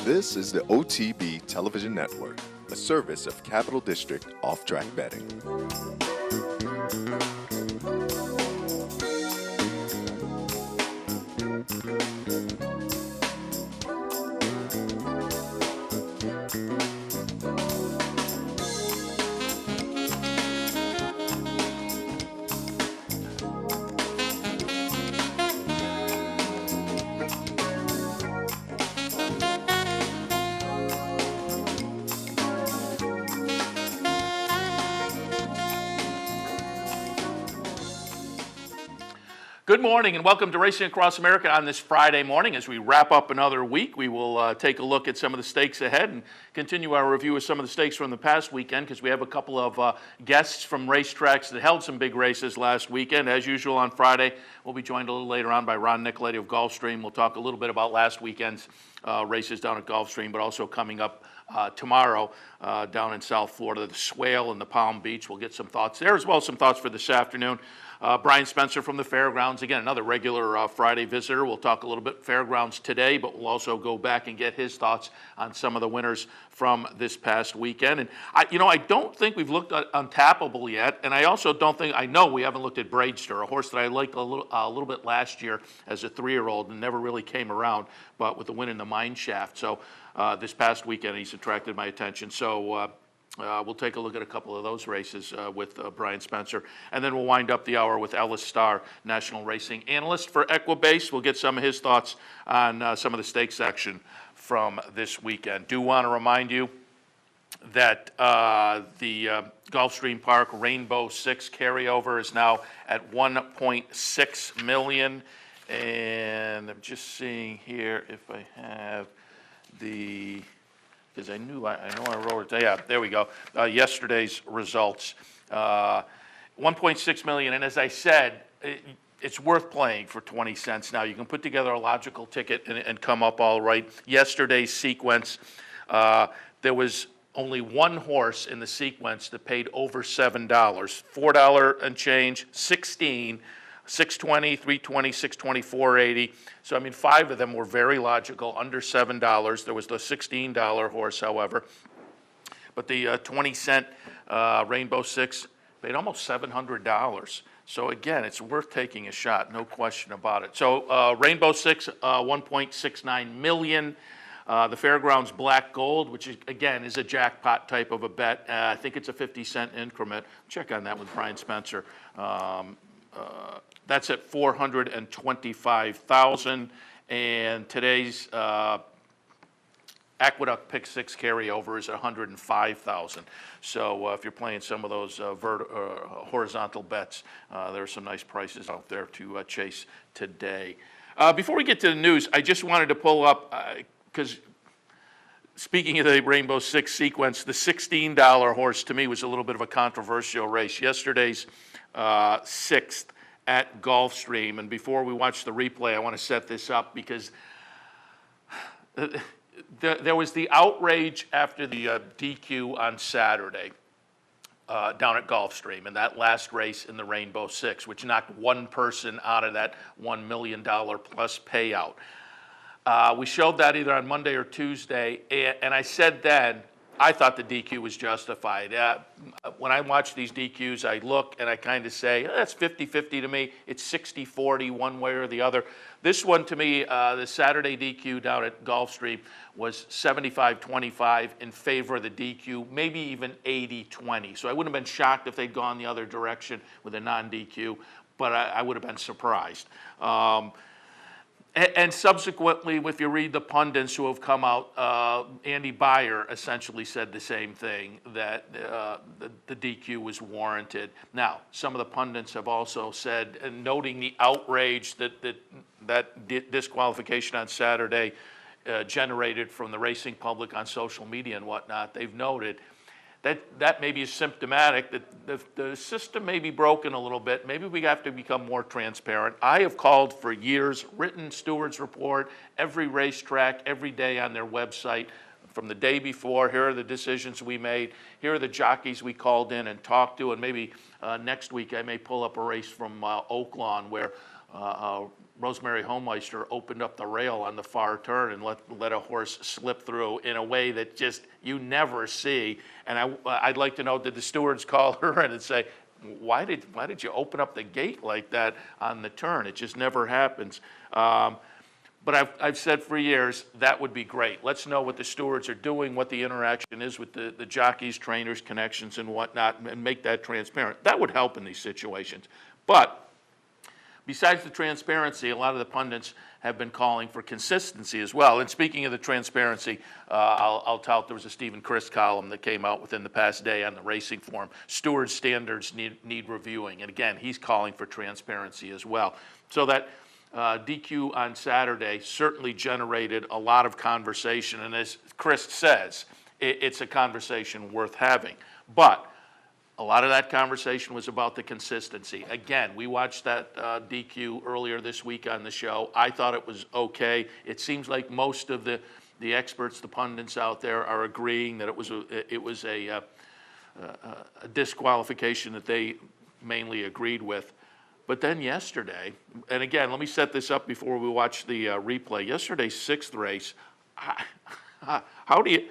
This is the OTB Television Network, a service of Capital District Off-Track Betting. Good morning and welcome to Racing Across America on this Friday morning. As we wrap up another week, we will take a look at some of the stakes ahead and continue our review of some of the stakes from the past weekend because we have a couple of guests from racetracks that held some big races last weekend. As usual on Friday, we'll be joined a little later on by Ron Nicoletti of Gulfstream. We'll talk a little bit about last weekend's races down at Gulfstream, but also coming up tomorrow down in South Florida, the Swale and the Palm Beach. We'll get some thoughts there as well as some thoughts for this afternoon. Brian Spencer from the Fairgrounds, again, another regular Friday visitor. We'll talk a little bit Fairgrounds today, but we'll also go back and get his thoughts on some of the winners from this past weekend. And I don't think we've looked at Untappable yet, and I also don't think, I know we haven't looked at Braidster, a horse that I liked a little bit last year as a 3-year-old and never really came around, but with the win in the Mine Shaft. So this past weekend, he's attracted my attention. So we'll take a look at a couple of those races with Brian Spencer. And then we'll wind up the hour with Ellis Starr, National Racing Analyst for Equibase. We'll get some of his thoughts on some of the stakes action from this weekend. Do want to remind you that the Gulfstream Park Rainbow Six carryover is now at $1.6 million. And I'm just seeing here if I have the... because I know I wrote it. Yeah, there we go. Yesterday's results, 1.6 million. And as I said, it's worth playing for 20 cents. Now you can put together a logical ticket and come up all right. Yesterday's sequence, there was only one horse in the sequence that paid over $7. $4 and change, 16. 620, 320, 620, 480. So, I mean, 5 of them were very logical, under $7. There was the $16 horse, however. But the 20-cent Rainbow Six paid almost $700. So, again, it's worth taking a shot, no question about it. So, Rainbow Six, 1.69 million. The Fairgrounds Black Gold, which, again, is a jackpot type of a bet. I think it's a 50-cent increment. Check on that with Brian Spencer. That's at $425,000, and today's Aqueduct Pick 6 carryover is at $105,000. So if you're playing some of those horizontal bets, there are some nice prices out there to chase today. Before we get to the news, I just wanted to pull up, because speaking of the Rainbow Six sequence, the $16 horse to me was a little bit of a controversial race. Yesterday's 6th at Gulfstream. And before we watch the replay, I want to set this up because there was the outrage after the DQ on Saturday down at Gulfstream in that last race in the Rainbow Six, which knocked one person out of that $1 million plus payout. We showed that either on Monday or Tuesday, and I said then, I thought the DQ was justified. When I watch these DQs, I look and I kind of say, that's 50-50 to me. It's 60-40 one way or the other. This one to me, the Saturday DQ down at Gulfstream was 75-25 in favor of the DQ, maybe even 80-20. So I wouldn't have been shocked if they'd gone the other direction with a non-DQ, but I would have been surprised. And subsequently, if you read the pundits who have come out, Andy Beyer essentially said the same thing, that the DQ was warranted. Now, some of the pundits have also said, and noting the outrage that disqualification on Saturday generated from the racing public on social media and whatnot, they've noted that maybe is symptomatic that the system may be broken a little bit. Maybe we have to become more transparent. I have called for years, written stewards report, every racetrack, every day on their website, from the day before. Here are the decisions we made. Here are the jockeys we called in and talked to. And maybe next week I may pull up a race from Oaklawn where Rosemary Homeister opened up the rail on the far turn and let a horse slip through in a way that just you never see. And I'd like to know, did the stewards call her in and say, why did you open up the gate like that on the turn? It just never happens. But I've said for years, that would be great. Let's know what the stewards are doing, what the interaction is with the jockeys, trainers, connections, and whatnot, and make that transparent. That would help in these situations. But besides the transparency, a lot of the pundits have been calling for consistency as well. And speaking of the transparency, I'll tout there was a Stephen Christ column that came out within the past day on the Racing Form. Steward standards need reviewing. And again, he's calling for transparency as well. So that DQ on Saturday certainly generated a lot of conversation. And as Chris says, it's a conversation worth having. But a lot of that conversation was about the consistency. Again, we watched that DQ earlier this week on the show. I thought it was okay. It seems like most of the experts, the pundits out there, are agreeing that it was a disqualification that they mainly agreed with. But then yesterday, and again, let me set this up before we watch the replay. Yesterday's sixth race, how do you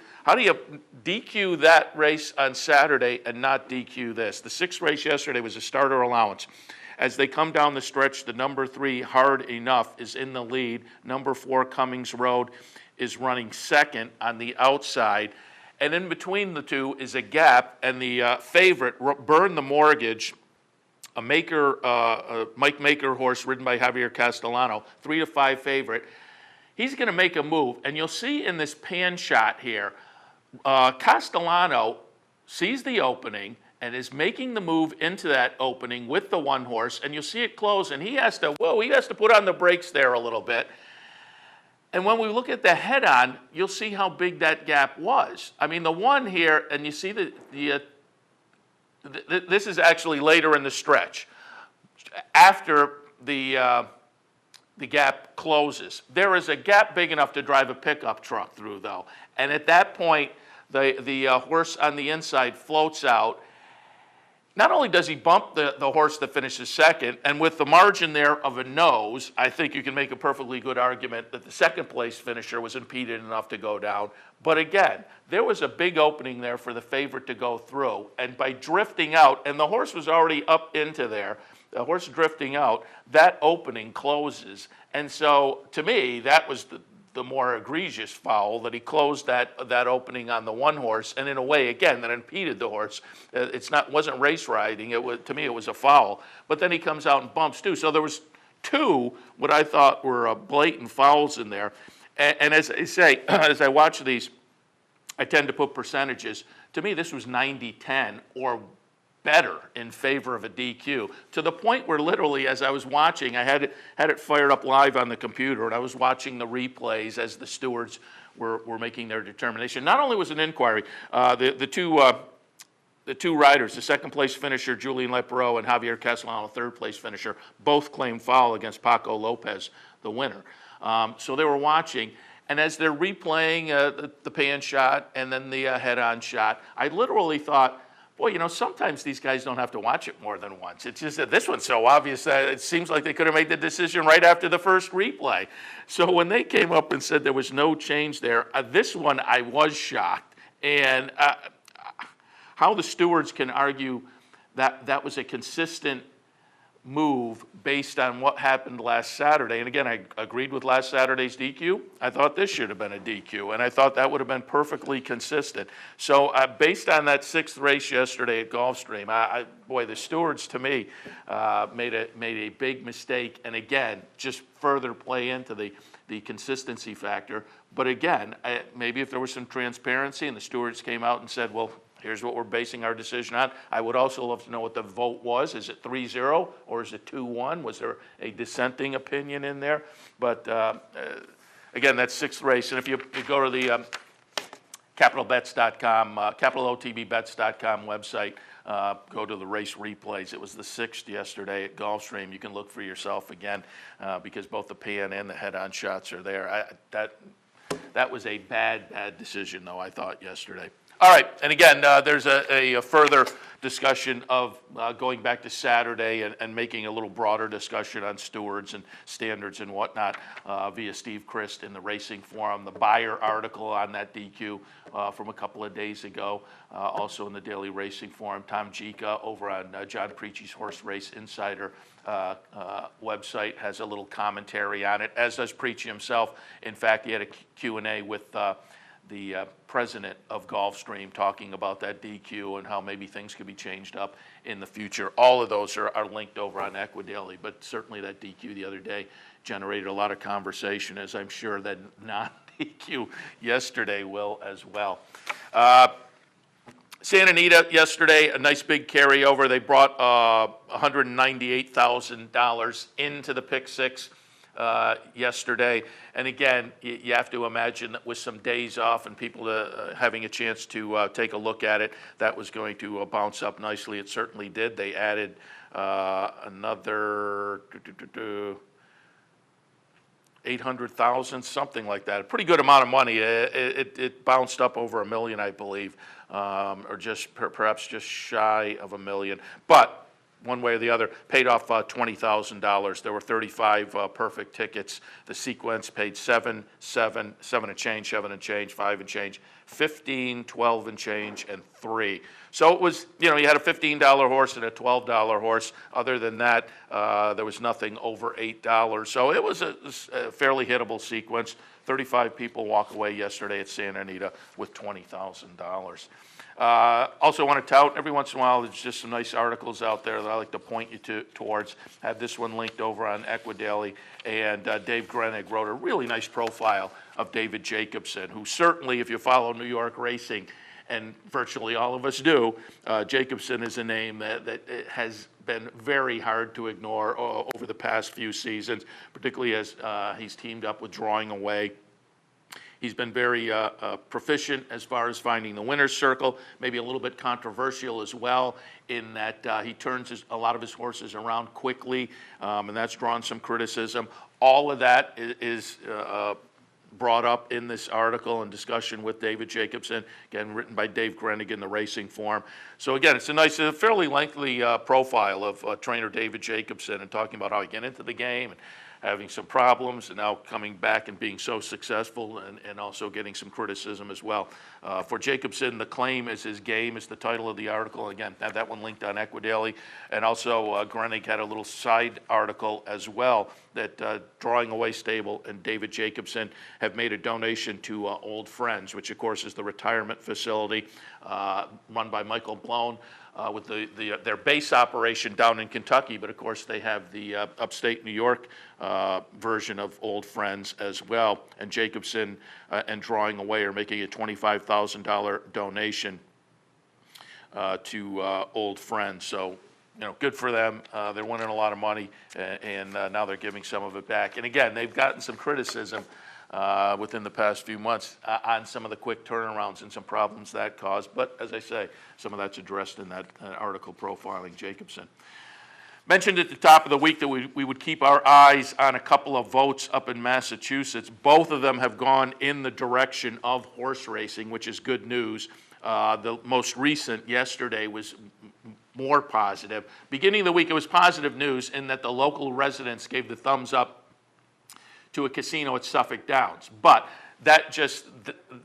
DQ that race on Saturday and not DQ this? The sixth race yesterday was a starter allowance. As they come down the stretch, the number 3, Hard Enough, is in the lead. Number 4, Cummings Road, is running second on the outside. And in between the two is a gap, and the favorite, Burn the Mortgage, a Mike Maker horse ridden by Javier Castellano, 3-5 favorite. He's going to make a move, and you'll see in this pan shot here, Castellano sees the opening and is making the move into that opening with the one horse, and you'll see it close, and he has to put on the brakes there a little bit. And when we look at the head-on, you'll see how big that gap was. I mean, the one here, and you see this is actually later in the stretch, after the gap closes. There is a gap big enough to drive a pickup truck through, though. And at that point, the horse on the inside floats out. Not only does he bump the horse that finishes second, and with the margin there of a nose, I think you can make a perfectly good argument that the second place finisher was impeded enough to go down. But again, there was a big opening there for the favorite to go through. And by drifting out, and the horse was already up into there, the horse drifting out, that opening closes. And so, to me, that was the more egregious foul, that he closed that opening on the one horse, and in a way, again, that impeded the horse. Wasn't race riding. To me, it was a foul. But then he comes out and bumps too. So there was two what I thought were blatant fouls in there. And as I say, as I watch these, I tend to put percentages. To me, this was 90-10 or better in favor of a DQ, to the point where literally, as I was watching, I had it fired up live on the computer, and I was watching the replays as the stewards were making their determination. Not only was an inquiry, the two riders, the second place finisher Julian Leporello and Javier Castellano, third place finisher, both claimed foul against Paco Lopez, the winner. So they were watching, and as they're replaying the pan shot and then the head-on shot, I literally thought, boy, sometimes these guys don't have to watch it more than once. It's just that this one's so obvious that it seems like they could have made the decision right after the first replay. So when they came up and said there was no change there, this one I was shocked. And how the stewards can argue that that was a consistent move based on what happened last Saturday. And again, I agreed with last Saturday's DQ. I thought this should have been a DQ, and I thought that would have been perfectly consistent. So based on that sixth race yesterday at Gulfstream, boy, the stewards to me made a big mistake, and again, just further play into the consistency factor. But again, maybe if there was some transparency and the stewards came out and said, well, here's what we're basing our decision on. I would also love to know what the vote was. Is it 3-0 or is it 2-1? Was there a dissenting opinion in there? But again, that's sixth race. And if you go to the capitalbets.com, capitalotbbets.com website, go to the race replays. It was the sixth yesterday at Gulfstream. You can look for yourself again because both the pan and the head-on shots are there. That was a bad decision, though, I thought, yesterday. All right, and again, there's a further discussion of going back to Saturday and making a little broader discussion on stewards and standards and whatnot via Steve Christ in the Racing Forum. The Buyer article on that DQ from a couple of days ago, also in the Daily Racing Forum. Tom Jica over on John Preachy's Horse Race Insider website has a little commentary on it, as does Preachy himself. In fact, he had a Q&A with the president of Gulfstream talking about that DQ and how maybe things could be changed up in the future. All of those are linked over on Equidaily, but certainly that DQ the other day generated a lot of conversation, as I'm sure that non-DQ yesterday will as well. Santa Anita yesterday, a nice big carryover. They brought $198,000 into the Pick Six yesterday. And again, you have to imagine that with some days off and people having a chance to take a look at it, that was going to bounce up nicely. It certainly did. They added another 800,000, something like that. A pretty good amount of money. It bounced up over $1 million, I believe, or just perhaps just shy of $1 million. But one way or the other, paid off $20,000. There were 35 perfect tickets. The sequence paid 7 and change, 7 and change, 5 and change, 15, 12 and change, and 3. So it was, you had a $15 horse and a $12 horse. Other than that, there was nothing over $8. So it was a fairly hittable sequence. 35 people walk away yesterday at Santa Anita with $20,000. Also want to tout, every once in a while, there's just some nice articles out there that I like to point you towards. Have this one linked over on Equidaily. And Dave Grenig wrote a really nice profile of David Jacobson, who certainly, if you follow New York racing, and virtually all of us do, Jacobson is a name that has been very hard to ignore over the past few seasons, particularly as he's teamed up with Drawing Away. He's been very proficient as far as finding the winner's circle, maybe a little bit controversial as well in that he turns a lot of his horses around quickly, and that's drawn some criticism. All of that is brought up in this article and discussion with David Jacobson, again, written by Dave Grenig in the Racing Forum. So again, it's a nice, fairly lengthy profile of trainer David Jacobson and talking about how he got into the game and having some problems and now coming back and being so successful and also getting some criticism as well. For Jacobson, The Claim is His Game is the title of the article. Again, have that one linked on Equidaily. And also Grenig had a little side article as well that Drawing Away Stable and David Jacobson have made a donation to Old Friends, which of course is the retirement facility run by Michael Blown. With their base operation down in Kentucky, but of course they have the upstate New York version of Old Friends as well. And Jacobson and Drawing Away are making a $25,000 donation to Old Friends. So, good for them. They're winning a lot of money, and now they're giving some of it back. And again, they've gotten some criticism within the past few months on some of the quick turnarounds and some problems that caused. But as I say, some of that's addressed in that article profiling Jacobson. Mentioned at the top of the week that we would keep our eyes on a couple of votes up in Massachusetts. Both of them have gone in the direction of horse racing, which is good news. The most recent yesterday was more positive. Beginning of the week, it was positive news in that the local residents gave the thumbs up to a casino at Suffolk Downs. But that just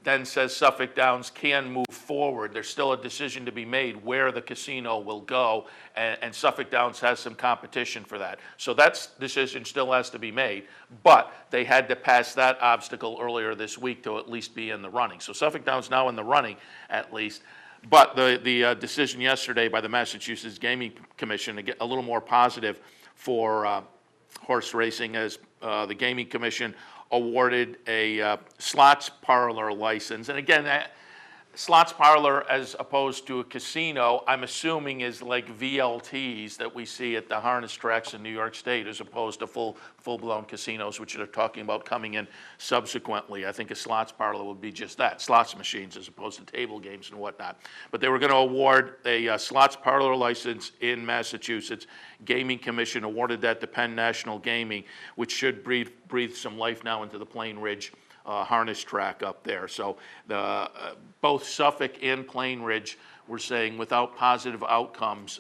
then says Suffolk Downs can move forward. There's still a decision to be made where the casino will go, and Suffolk Downs has some competition for that. So that decision still has to be made, but they had to pass that obstacle earlier this week to at least be in the running. So Suffolk Downs now in the running at least. But the decision yesterday by the Massachusetts Gaming Commission to get a little more positive for horse racing as the Gaming Commission awarded a slots parlor license. And again, that slots parlor as opposed to a casino, I'm assuming is like VLTs that we see at the harness tracks in New York State as opposed to full-blown casinos, which they're talking about coming in subsequently. I think a slots parlor would be just that, slots machines as opposed to table games and whatnot. But they were going to award a slots parlor license in Massachusetts. Gaming Commission awarded that to Penn National Gaming, which should breathe some life now into the Plain Ridge harness track up there. So both Suffolk and Plain Ridge were saying without positive outcomes,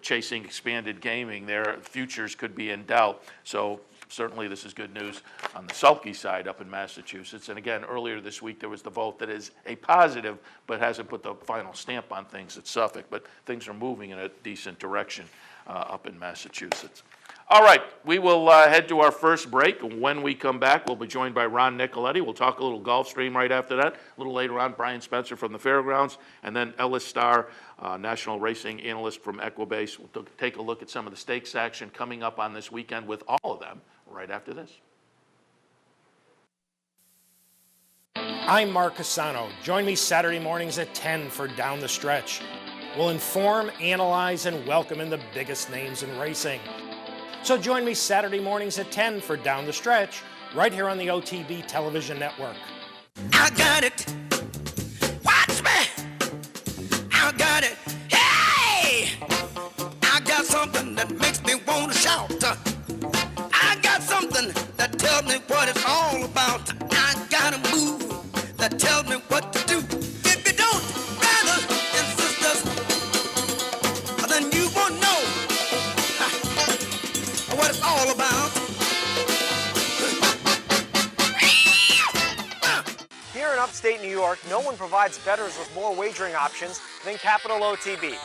chasing expanded gaming, their futures could be in doubt. So certainly this is good news on the sulky side up in Massachusetts. And again, earlier this week there was the vote that is a positive but hasn't put the final stamp on things at Suffolk. But things are moving in a decent direction up in Massachusetts. All right, we will head to our first break. When we come back, we'll be joined by Ron Nicoletti. We'll talk a little Gulfstream right after that. A little later on, Brian Spencer from the Fairgrounds, and then Ellis Starr, national racing analyst from Equibase. We'll take a look at some of the stakes action coming up on this weekend with all of them right after this. I'm Mark Cassano. Join me Saturday mornings at 10 for Down the Stretch. We'll inform, analyze, and welcome in the biggest names in racing. So join me Saturday mornings at 10 for Down the Stretch, right here on the OTB Television Network. I got it. Watch me. I got it. Hey! I got something that makes me want to shout. I got something that tells me what it's all about. I got a move that tells me what to do. If you don't, brothers and sisters, then you won't know what it's all about. Here in upstate New York, no one provides bettors with more wagering options than Capital OTB.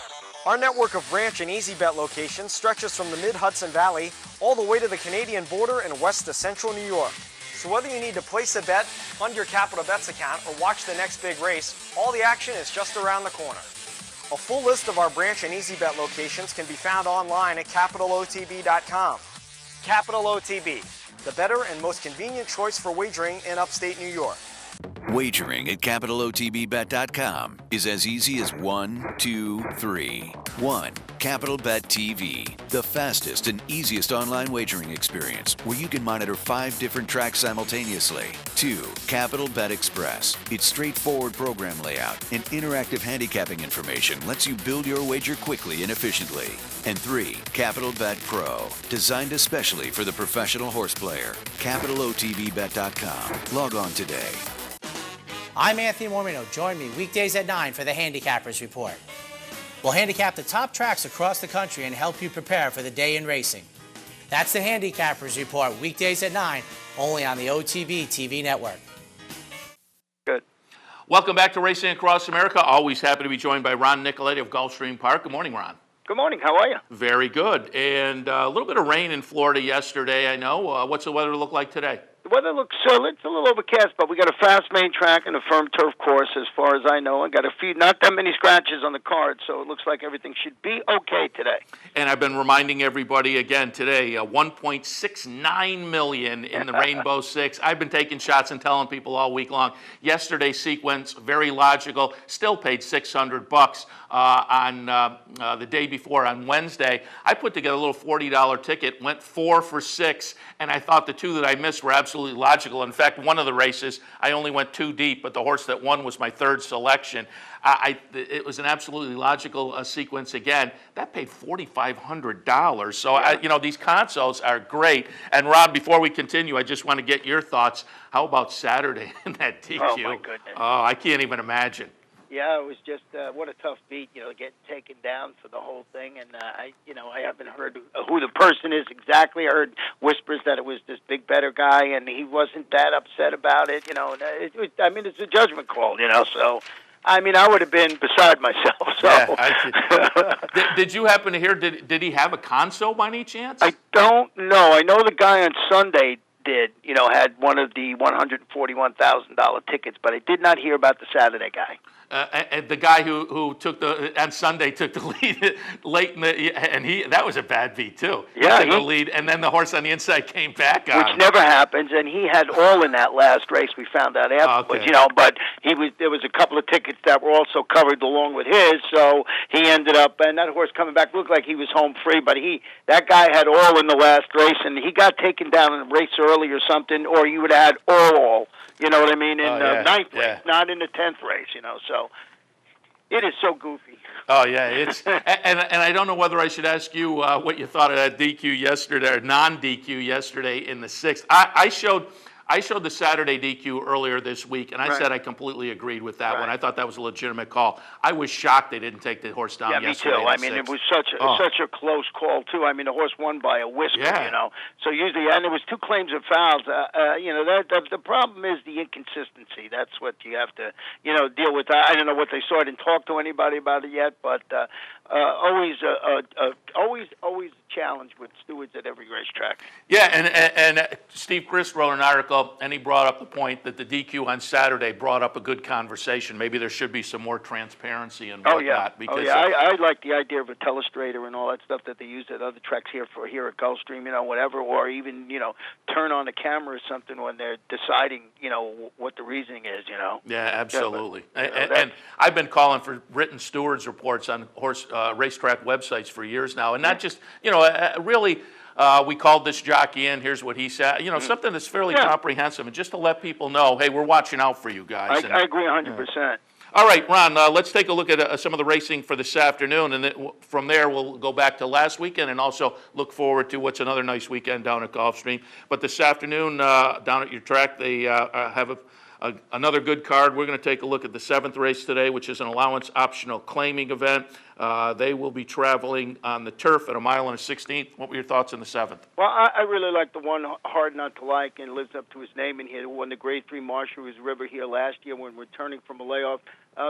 Our network of ranch and easy bet locations stretches from the mid-Hudson Valley all the way to the Canadian border and west to central New York. So whether you need to place a bet, fund your Capital Bets account, or watch the next big race, all the action is just around the corner. A full list of our branch and easy bet locations can be found online at capitalotb.com. Capital OTB, the better and most convenient choice for wagering in upstate New York. Wagering at CapitalOTBBet.com is as easy as 1, 2, 3. 1. Capital Bet TV, the fastest and easiest online wagering experience where you can monitor 5 different tracks simultaneously. 2. Capital Bet Express. Its straightforward program layout and interactive handicapping information lets you build your wager quickly and efficiently. And 3. Capital Bet Pro, designed especially for the professional horse player. CapitalOTBBet.com. Log on today. I'm Anthony Mormino. Join me weekdays at 9 for the Handicappers Report. We'll handicap the top tracks across the country and help you prepare for the day in racing. That's the Handicappers Report, weekdays at 9, only on the OTB TV network. Good. Welcome back to Racing Across America. Always happy to be joined by Ron Nicoletti of Gulfstream Park. Good morning, Ron. Good morning. How are you? Very good. And a little bit of rain in Florida yesterday, I know. What's the weather look like today? The weather looks it's a little overcast, but we got a fast main track and a firm turf course as far as I know. I got a few, not that many scratches on the card, so it looks like everything should be okay today. And I've been reminding everybody again today, $1.69 million in the Rainbow Six. I've been taking shots and telling people all week long. Yesterday's sequence, very logical, still paid $600 on the day before on Wednesday. I put together a little $40 ticket, went 4 for 6, and I thought the 2 that I missed were absolutely logical. In fact, one of the races, I only went 2 deep, but the horse that won was my 3rd selection. It was an absolutely logical sequence again. That paid $4,500. So, these consoles are great. And, Rob, before we continue, I just want to get your thoughts. How about Saturday in that DQ? Oh, my goodness. Oh, I can't even imagine. Yeah, it was just what a tough beat, getting taken down for the whole thing. And I haven't heard who the person is exactly. I heard whispers that it was this big better guy, and he wasn't that upset about it. It's a judgment call. So. I would have been beside myself. So. Yeah, did you happen to hear? Did he have a console by any chance? I don't know. I know the guy on Sunday did. Had one of the $141,000 tickets, but I did not hear about the Saturday guy. And the guy who took on Sunday took the lead late in that was a bad beat too. Yeah, he took the lead, and then the horse on the inside came back on. Which never happens, and he had all in that last race. We found out afterwards, okay. But there was a couple of tickets that were also covered along with his, so he ended up, and that horse coming back looked like he was home free, but that guy had all in the last race, and he got taken down in a race early or something, or you would have had all. You know what I mean? In the 9th race, not in the 10th race, so it is so goofy. Oh, yeah. It's and I don't know whether I should ask you what you thought of that DQ yesterday, or non-DQ yesterday in the 6th. I showed I showed the Saturday DQ earlier this week, and I said I completely agreed with that one. I thought that was a legitimate call. I was shocked they didn't take the horse down yesterday. Yeah, me too. I mean, it was such a close call, too. I mean, the horse won by a whisker, you know. So usually, and there was 2 claims of fouls. You know, the problem is the inconsistency. That's what you have to, you know, deal with. I don't know what they saw. I didn't talk to anybody about it yet, but always a challenge with stewards at every racetrack. Yeah, and Steve Chris wrote an article, and he brought up the point that the DQ on Saturday brought up a good conversation. Maybe there should be some more transparency and whatnot. Because, I like the idea of a telestrator and all that stuff that they use at other tracks here at Gulfstream, you know, whatever, or even, you know, turn on the camera or something when they're deciding, you know, what the reasoning is, you know. Yeah, absolutely. And I've been calling for written stewards reports on racetrack websites for years now, and not just, you know, really. We called this jockey in. Here's what he said. You know, something that's fairly comprehensive, and just to let people know, hey, we're watching out for you guys. I agree 100%. All right, Ron, let's take a look at some of the racing for this afternoon, and then from there we'll go back to last weekend and also look forward to what's another nice weekend down at Gulfstream. But this afternoon down at your track, they have another good card. We're going to take a look at the 7th race today, which is an allowance optional claiming event. They will be traveling on the turf at 1 mile and a 16th. What were your thoughts on the 7th? Well, I really like the one Hard Not to Like, and lives up to his name in here. Who won the Grade 3 Marshall River here last year when returning from a layoff.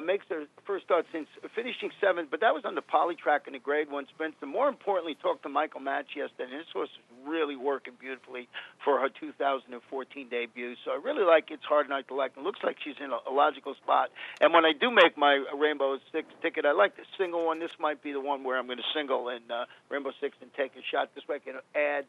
Makes their first start since finishing 7th, but that was on the poly track in the Grade 1 Spencer. More importantly, talked to Michael Match yesterday, and his horse is really working beautifully for her 2014 debut. So I really like It's Hard Not to Like. It looks like she's in a logical spot. And when I do make my Rainbow Six ticket, I like the single one. This might be the one where I'm going to single in Rainbow Six and take a shot. This way I can add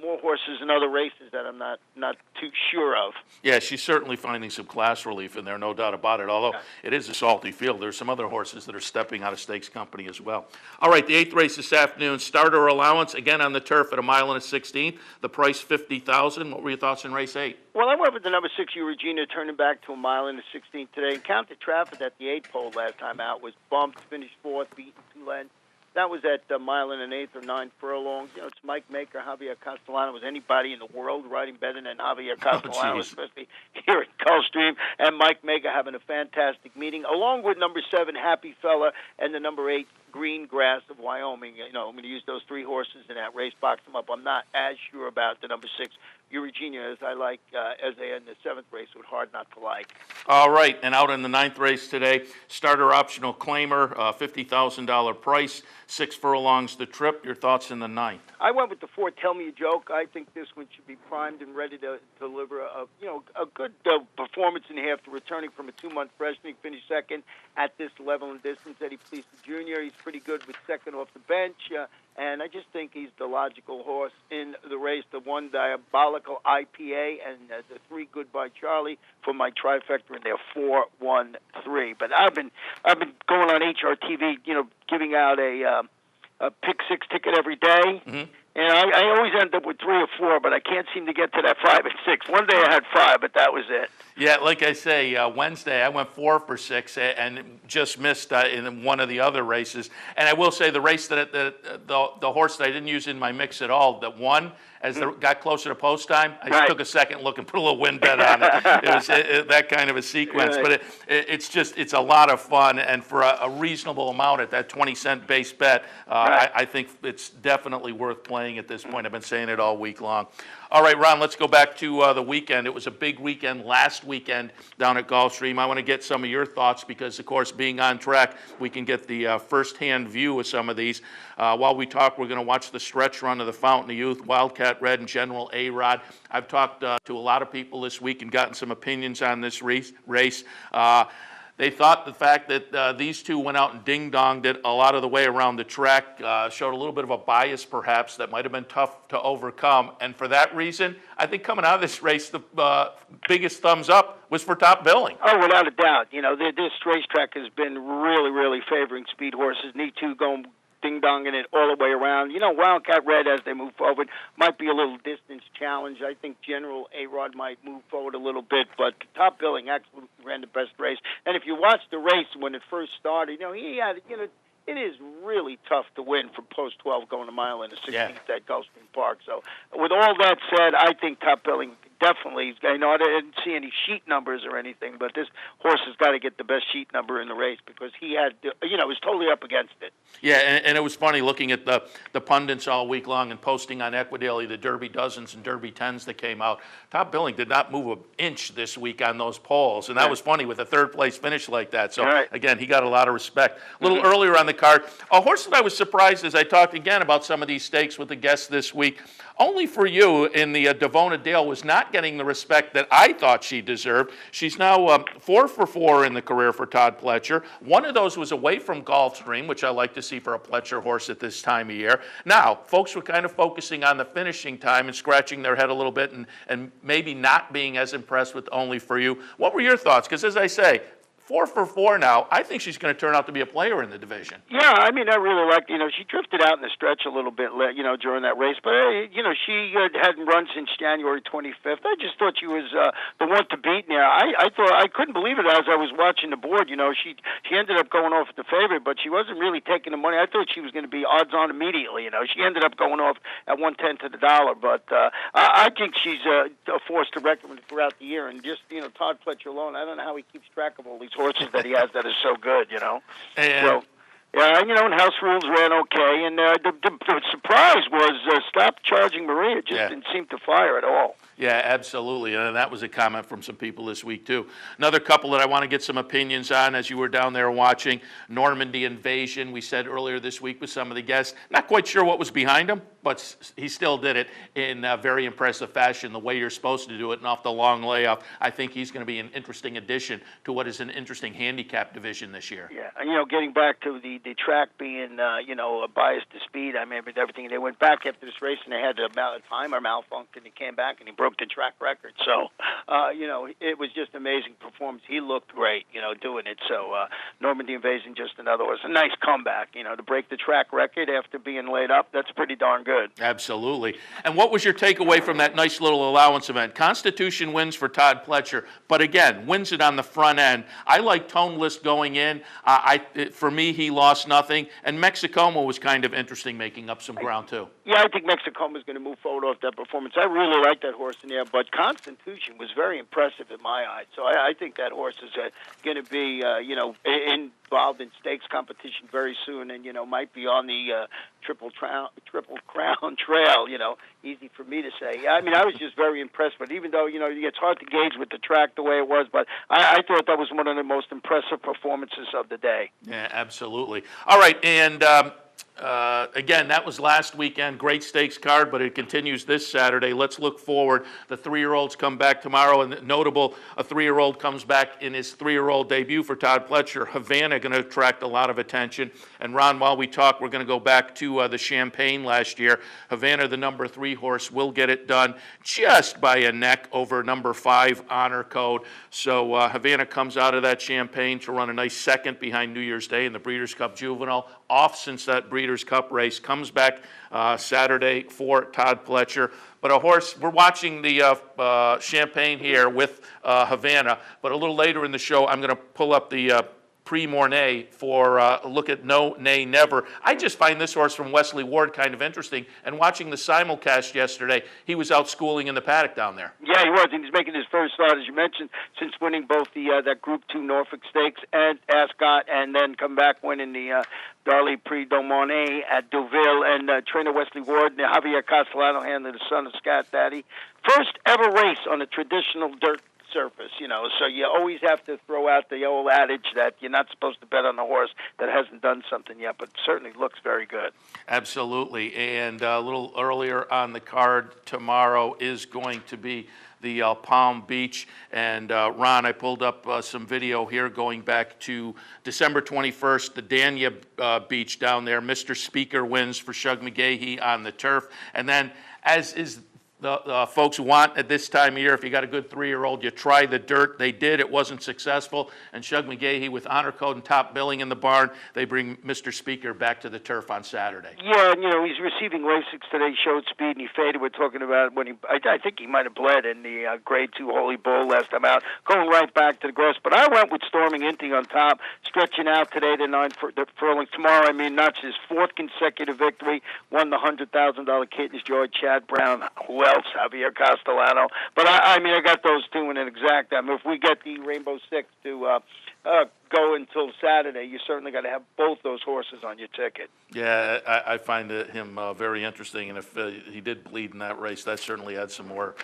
more horses in other races that I'm not too sure of. Yeah, she's certainly finding some class relief in there, no doubt about it, although it is a salty field. There's some other horses that are stepping out of stakes company as well. All right, the 8th race this afternoon, starter allowance, again on the turf at 1 mile and a 16th. The price $50,000. What were your thoughts in race 8? Well, I went with the number 6, Regina, turning back to 1 mile and a 16th today. Encountered Trafford at the 8 pole last time out, was bumped, finished 4th, beaten 2 lengths. That was at a mile and an 1/8 or 9 furlongs. You know, it's Mike Maker, Javier Castellano. Was anybody in the world riding better than Javier Castellano, especially here at Gulfstream? And Mike Maker having a fantastic meeting, along with number 7, Happy Fella, and the number 8, Green Grass of Wyoming. You know, I'm going to use those 3 horses in that race, box them up. I'm not as sure about the number 6, Eugenia, as I like as they end the 7th race with Hard Not to Like. All right, and out in the 9th race today, starter optional claimer, $50,000 price, 6 furlongs the trip. Your thoughts in the 9th? I went with the 4, Tell Me a Joke. I think this one should be primed and ready to deliver a good performance in here after returning from a 2-month freshman. He finished 2nd at this level and distance. Eddie Police Jr. He's pretty good with 2nd off the bench. And I just think he's the logical horse in the race. The 1, Diabolical IPA, and the 3, Goodbye Charlie, for my trifecta in there, 4, 1, 3. But I've been going on HRTV, you know, giving out a pick 6 ticket every day. Mm-hmm. And I always end up with 3 or 4, but I can't seem to get to that 5 and 6. One day I had 5, but that was it. Yeah, like I say, Wednesday I went 4 for 6 and just missed in one of the other races. And I will say the race that the horse that I didn't use in my mix at all, that won, as it got closer to post time, I just took a second look and put a little win bet on it. It was that kind of a sequence. But it's a lot of fun. And for a reasonable amount at that 20-cent base bet, I think it's definitely worth playing at this point. I've been saying it all week long. All right, Ron, let's go back to the weekend. It was a big weekend last weekend down at Gulfstream. I want to get some of your thoughts because, of course, being on track, we can get the first-hand view of some of these. While we talk, we're going to watch the stretch run of the Fountain of Youth, Wildcat Red, and General A-Rod. I've talked to a lot of people this week and gotten some opinions on this race. They thought the fact that these two went out and ding-donged it a lot of the way around the track showed a little bit of a bias, perhaps, that might have been tough to overcome. And for that reason, I think coming out of this race, the biggest thumbs up was for Top Billing. Oh, without a doubt. You know, this racetrack has been really, really favoring speed horses. Need to go ding-donging it all the way around. You know, Wildcat Red, as they move forward, might be a little distance challenge. I think General A-Rod might move forward a little bit, but Top Billing actually ran the best race. And if you watch the race when it first started, you know, he had, you know, it is really tough to win from post 12 going a mile in the 16th at Gulfstream Park. So with all that said, I think Top Billing definitely. I didn't see any sheet numbers or anything, but this horse has got to get the best sheet number in the race because he had, was totally up against it. Yeah, and it was funny looking at the pundits all week long and posting on Equidaily the Derby dozens and Derby tens that came out. Top Billing did not move an inch this week on those polls, and that was funny with a third-place finish like that. So, again, he got a lot of respect. A little earlier on the card, a horse that I was surprised as I talked again about some of these stakes with the guests this week, Only For You in the Devona Dale was not getting the respect that I thought she deserved. She's now 4 for 4 in the career for Todd Pletcher. One of those was away from Gulfstream, which I like to see for a Pletcher horse at this time of year. Now, folks were kind of focusing on the finishing time and scratching their head a little bit and maybe not being as impressed with Only For You. What were your thoughts? Because as I say, 4 for 4 now. I think she's going to turn out to be a player in the division. Yeah, I mean, I really like, she drifted out in the stretch a little bit, during that race. But, she hadn't run since January 25th. I just thought she was the one to beat there. I thought I couldn't believe it as I was watching the board. She ended up going off the favorite, but she wasn't really taking the money. I thought she was going to be odds on immediately. She ended up going off at 1/10 to the dollar. But I think she's a force to reckon with throughout the year. And just, Todd Pletcher alone, I don't know how he keeps track of all these horses that he has that is so good, And so, yeah, and House Rules ran okay, and the surprise was Stop Charging Maria. Just didn't seem to fire at all. Yeah, absolutely, and that was a comment from some people this week, too. Another couple that I want to get some opinions on as you were down there watching, Normandy Invasion, we said earlier this week with some of the guests. Not quite sure what was behind him, but he still did it in a very impressive fashion, the way you're supposed to do it, and off the long layoff. I think he's going to be an interesting addition to what is an interesting handicap division this year. Yeah, and, getting back to the track being, a bias to speed, I mean, with everything, they went back after this race and they had a timer malfunction. He came back and he broke the track record. So, it was just amazing performance. He looked great, doing it. So, Normandy Invasion, just another was a nice comeback, to break the track record after being laid up. That's pretty darn good. Absolutely. And what was your takeaway from that nice little allowance event? Constitution wins for Todd Pletcher, but again, wins it on the front end. I like Tone List going in. For me, he lost nothing. And Mexicoma was kind of interesting, making up some ground, too. Yeah, I think Mexicoma is going to move forward off that performance. I really like that horse in there, but Constitution was very impressive in my eyes. So I think that horse is going to be, involved in stakes competition very soon, and might be on the Triple Crown Trail. Easy for me to say. I mean, I was just very impressed. But even though it's hard to gauge with the track the way it was, but I thought that was one of the most impressive performances of the day. Yeah, absolutely. All right, and again, that was last weekend. Great stakes card, but it continues this Saturday. Let's look forward. The 3-year-olds come back tomorrow, and notable, a 3-year-old comes back in his 3-year-old debut for Todd Pletcher. Havana going to attract a lot of attention. And Ron, while we talk, we're going to go back to the Champagne last year. Havana, the number 3 horse, will get it done just by a neck over number 5 Honor Code. So Havana comes out of that Champagne to run a nice second behind New Year's Day in the Breeders' Cup Juvenile. Off since that Breeders' Cup race, comes back Saturday for Todd Pletcher. But a horse, we're watching the Champagne here with Havana, but a little later in the show, I'm going to pull up the Pre-Mornay for a look at No Nay Never. I just find this horse from Wesley Ward kind of interesting. And watching the simulcast yesterday, he was out schooling in the paddock down there. Yeah, he was. And he's making his first start, as you mentioned, since winning both the that Group 2 Norfolk Stakes and Ascot, and then come back winning the Darley Prix Domonay at Deauville. And trainer Wesley Ward and Javier Castellano handling the son of Scat Daddy. First ever race on a traditional dirt surface, so you always have to throw out the old adage that you're not supposed to bet on a horse that hasn't done something yet, but certainly looks very good. Absolutely. And a little earlier on the card tomorrow is going to be the Palm Beach. And Ron, I pulled up some video here going back to December 21st, the Dania Beach down there. Mr. Speaker wins for Shug McGahee on the turf. And then, as is the folks want at this time of year, if you got a good 3-year-old, you try the dirt. They did. It wasn't successful. And Shug McGahee, with Honor Code and Top Billing in the barn, they bring Mr. Speaker back to the turf on Saturday. Yeah, and, he's receiving Lasix today. He showed speed and he faded. We're talking about when I think he might have bled in the Grade 2 Holy Bull last time out, going right back to the grass. But I went with Storming Inting on top, stretching out today to 9 furlongs. Tomorrow, notched his 4th consecutive victory, won the $100,000 Kitten's Joy. Chad Brown, well else, Javier Castellano. But I mean, I got those two in an exact. I mean, if we get the Rainbow Six to go until Saturday, you certainly got to have both those horses on your ticket. Yeah, I find him very interesting, and if he did bleed in that race, that certainly adds some more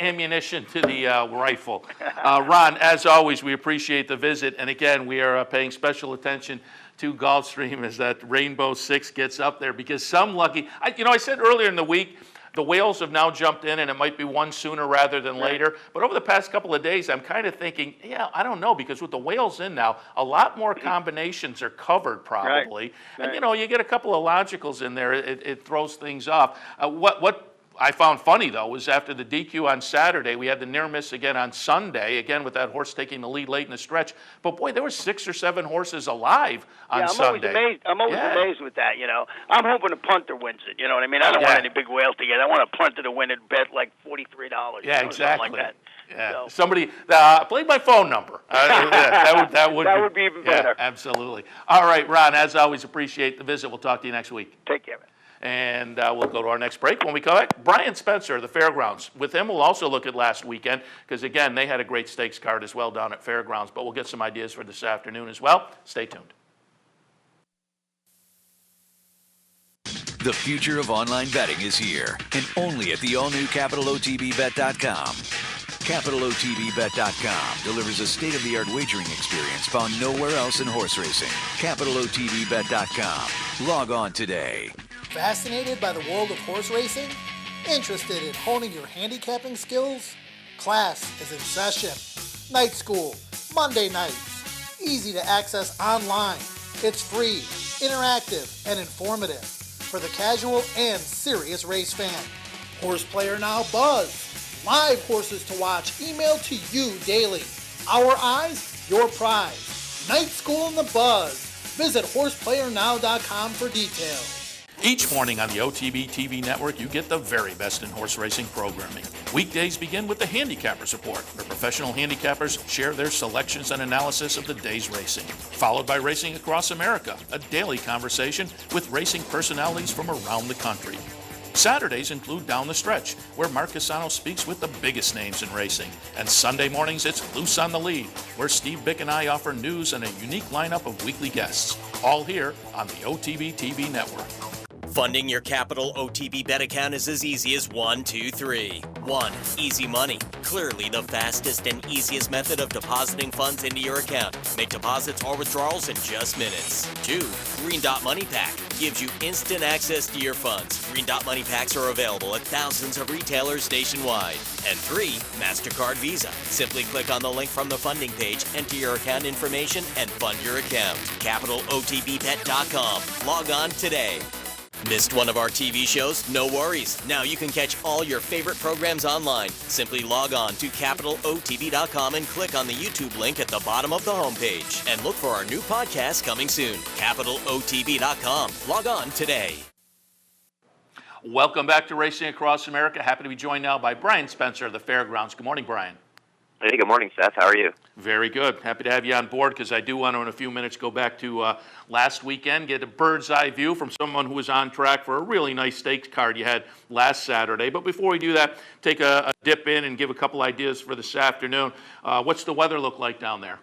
ammunition to the rifle. Ron, as always, we appreciate the visit, and again, we are paying special attention to Gulfstream as that Rainbow Six gets up there, because some lucky, I said earlier in the week, the Whales have now jumped in, and it might be one sooner rather than later. But over the past couple of days, I'm kind of thinking, I don't know, because with the Whales in now, a lot more combinations are covered probably. Right. And, you get a couple of logicals in there, it throws things off. What I found funny, though, was after the DQ on Saturday, we had the near miss again on Sunday, again with that horse taking the lead late in the stretch. But, boy, there were 6 or 7 horses alive on Sunday. I'm always amazed with that, I'm hoping a punter wins it, you know what I mean? I don't want any big whale to get. I want a punter to win it, bet like $43. Yeah, exactly. Like that. Yeah. So. Somebody played my phone number. That would be even better. Absolutely. All right, Ron, as always, appreciate the visit. We'll talk to you next week. Take care, man. And we'll go to our next break. When we come back, Brian Spencer of the Fairgrounds. With him, we'll also look at last weekend, because, again, they had a great stakes card as well down at Fairgrounds. But we'll get some ideas for this afternoon as well. Stay tuned. The future of online betting is here, and only at the all-new CapitalOTBBet.com. CapitalOTBBet.com delivers a state-of-the-art wagering experience found nowhere else in horse racing. CapitalOTBBet.com. Log on today. Fascinated by the world of horse racing? Interested in honing your handicapping skills? Class is in session. Night school, Monday nights. Easy to access online. It's free, interactive, and informative for the casual and serious race fan. Horse Player Now Buzz. Live horses to watch emailed to you daily. Our eyes, your prize. Night School in the Buzz. Visit horseplayernow.com for details. Each morning on the OTB TV network, you get the very best in horse racing programming. Weekdays begin with the Handicappers Report, where professional handicappers share their selections and analysis of the day's racing. Followed by Racing Across America, a daily conversation with racing personalities from around the country. Saturdays include Down the Stretch, where Mark Casano speaks with the biggest names in racing. And Sunday mornings, it's Loose on the Lead, where Steve Bick and I offer news and a unique lineup of weekly guests. All here on the OTB TV network. Funding your Capital OTB Bet account is as easy as 1, 2, 3. 1. Easy Money. Clearly the fastest and easiest method of depositing funds into your account. Make deposits or withdrawals in just minutes. 2. Green Dot Money Pack. Gives you instant access to your funds. Green Dot Money Packs are available at thousands of retailers nationwide. And 3. MasterCard Visa. Simply click on the link from the funding page, enter your account information, and fund your account. CapitalOTBBet.com. Log on today. Missed one of our TV shows? No worries. Now you can catch all your favorite programs online. Simply log on to CapitalOTB.com and click on the YouTube link at the bottom of the homepage. And look for our new podcast coming soon. CapitalOTB.com. Log on today. Welcome back to Racing Across America. Happy to be joined now by Brian Spencer of the Fairgrounds. Good morning, Brian. Hey, good morning, Seth. How are you? Very good. Happy to have you on board, because I do want to, in a few minutes, go back to last weekend, get a bird's eye view from someone who was on track for a really nice stakes card you had last Saturday. But before we do that, take a dip in and give a couple ideas for this afternoon. What's the weather look like down there?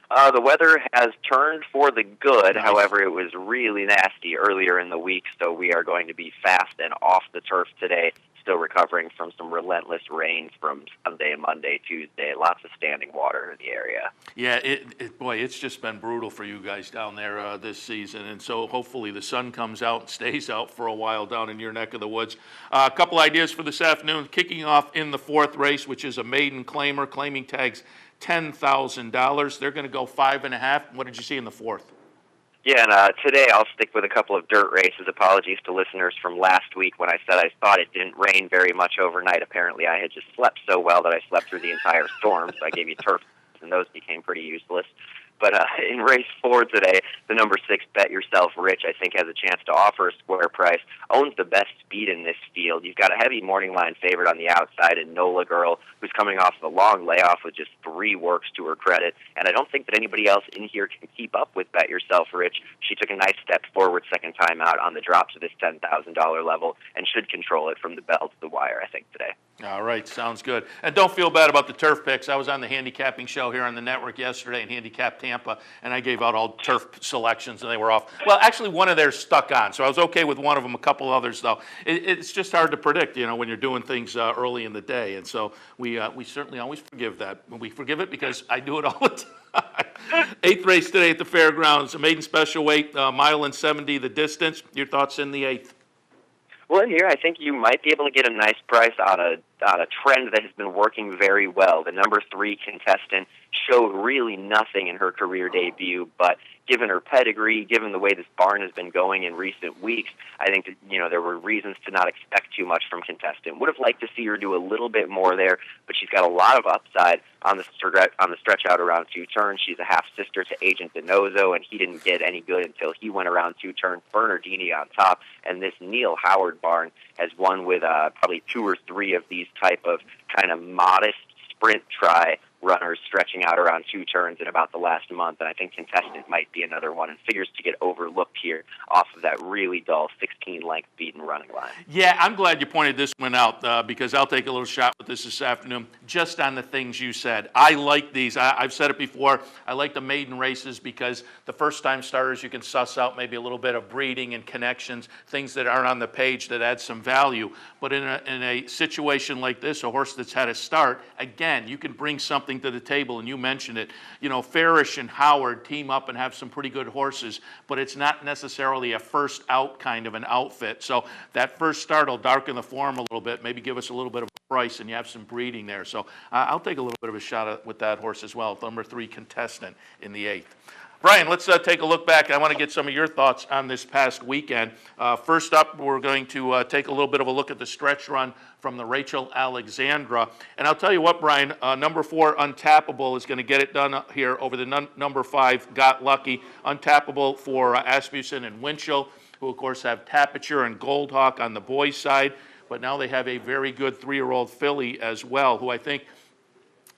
The weather has turned for the good. Nice. However, it was really nasty earlier in the week, so we are going to be fast and off the turf today. Still recovering from some relentless rains from Sunday, Monday, Tuesday. Lots of standing water in the area. Yeah, it's just been brutal for you guys down there this season, and so hopefully the sun comes out and stays out for a while down in your neck of the woods. A couple ideas for this afternoon. Kicking off in the fourth race, which is a maiden claimer, claiming tags $10,000. They're going to go 5.5. What did you see in the fourth? Yeah, and today I'll stick with a couple of dirt races. Apologies to listeners from last week when I said I thought it didn't rain very much overnight. Apparently I had just slept so well that I slept through the entire storm, so I gave you turf, and those became pretty useless. But in race 4 today, the number 6, Bet Yourself Rich, I think has a chance to offer a square price. Owns the best speed in this field. You've got a heavy morning line favorite on the outside in Nola Girl, who's coming off of a long layoff with just 3 works to her credit. And I don't think that anybody else in here can keep up with Bet Yourself Rich. She took a nice step forward second time out on the drop to this $10,000 level and should control it from the bell to the wire, I think, today. All right, sounds good. And don't feel bad about the turf picks. I was on the handicapping show here on the network yesterday and handicapped Tampa, and I gave out all turf selections, and they were off. Well, actually, one of theirs stuck on, so I was okay with one of them. A couple others, though, it's just hard to predict, when you're doing things early in the day. And so we certainly always forgive that. We forgive it because I do it all the time. 8th race today at the fairgrounds, a maiden special weight, mile and 70 the distance. Your thoughts in the 8th? Well, in here, I think you might be able to get a nice price on a trend that has been working very well. The number 3 contestant showed really nothing in her career debut, but given her pedigree, given the way this barn has been going in recent weeks, I think that, there were reasons to not expect too much from contestant. Would have liked to see her do a little bit more there, but she's got a lot of upside on the stretch out around 2 turns. She's a half-sister to Agent Denozo, and he didn't get any good until he went around 2 turns. Bernardini on top, and this Neil Howard barn has won with probably 2 or 3 of these type of kind of modest sprint try runners stretching out around 2 turns in about the last month, and I think contestant might be another one, and figures to get overlooked here off of that really dull 16-length beaten running line. Yeah, I'm glad you pointed this one out because I'll take a little shot with this afternoon just on the things you said. I like these. I've said it before. I like the maiden races because the first-time starters, you can suss out maybe a little bit of breeding and connections, things that aren't on the page that add some value. But in a situation like this, a horse that's had a start, again, you can bring something to the table, and you mentioned it. Farish and Howard team up and have some pretty good horses, but it's not necessarily a first out kind of an outfit. So that first start will darken the form a little bit, maybe give us a little bit of a price, and you have some breeding there. So I'll take a little bit of a shot with that horse as well, number 3 contestant in the 8th. Brian, let's take a look back. I want to get some of your thoughts on this past weekend. First up, we're going to take a little bit of a look at the stretch run from the Rachel Alexandra. And I'll tell you what, Brian, number 4, Untappable, is going to get it done here over the number 5, Got Lucky. Untappable for Asmussen and Winchell, who, of course, have Tapiture and Goldhawk on the boys' side. But now they have a very good 3-year-old filly as well, who I think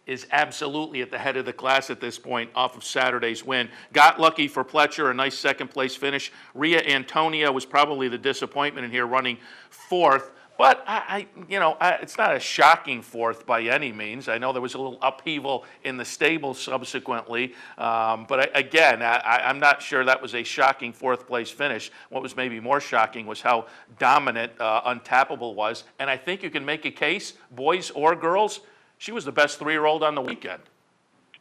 is absolutely at the head of the class at this point off of Saturday's win. Got Lucky for Pletcher, a nice second-place finish. Ria Antonia was probably the disappointment in here, running 4th. But, it's not a shocking 4th by any means. I know there was a little upheaval in the stable subsequently. But, again, I'm not sure that was a shocking 4th-place finish. What was maybe more shocking was how dominant Untappable was. And I think you can make a case, boys or girls, she was the best 3-year-old on the weekend.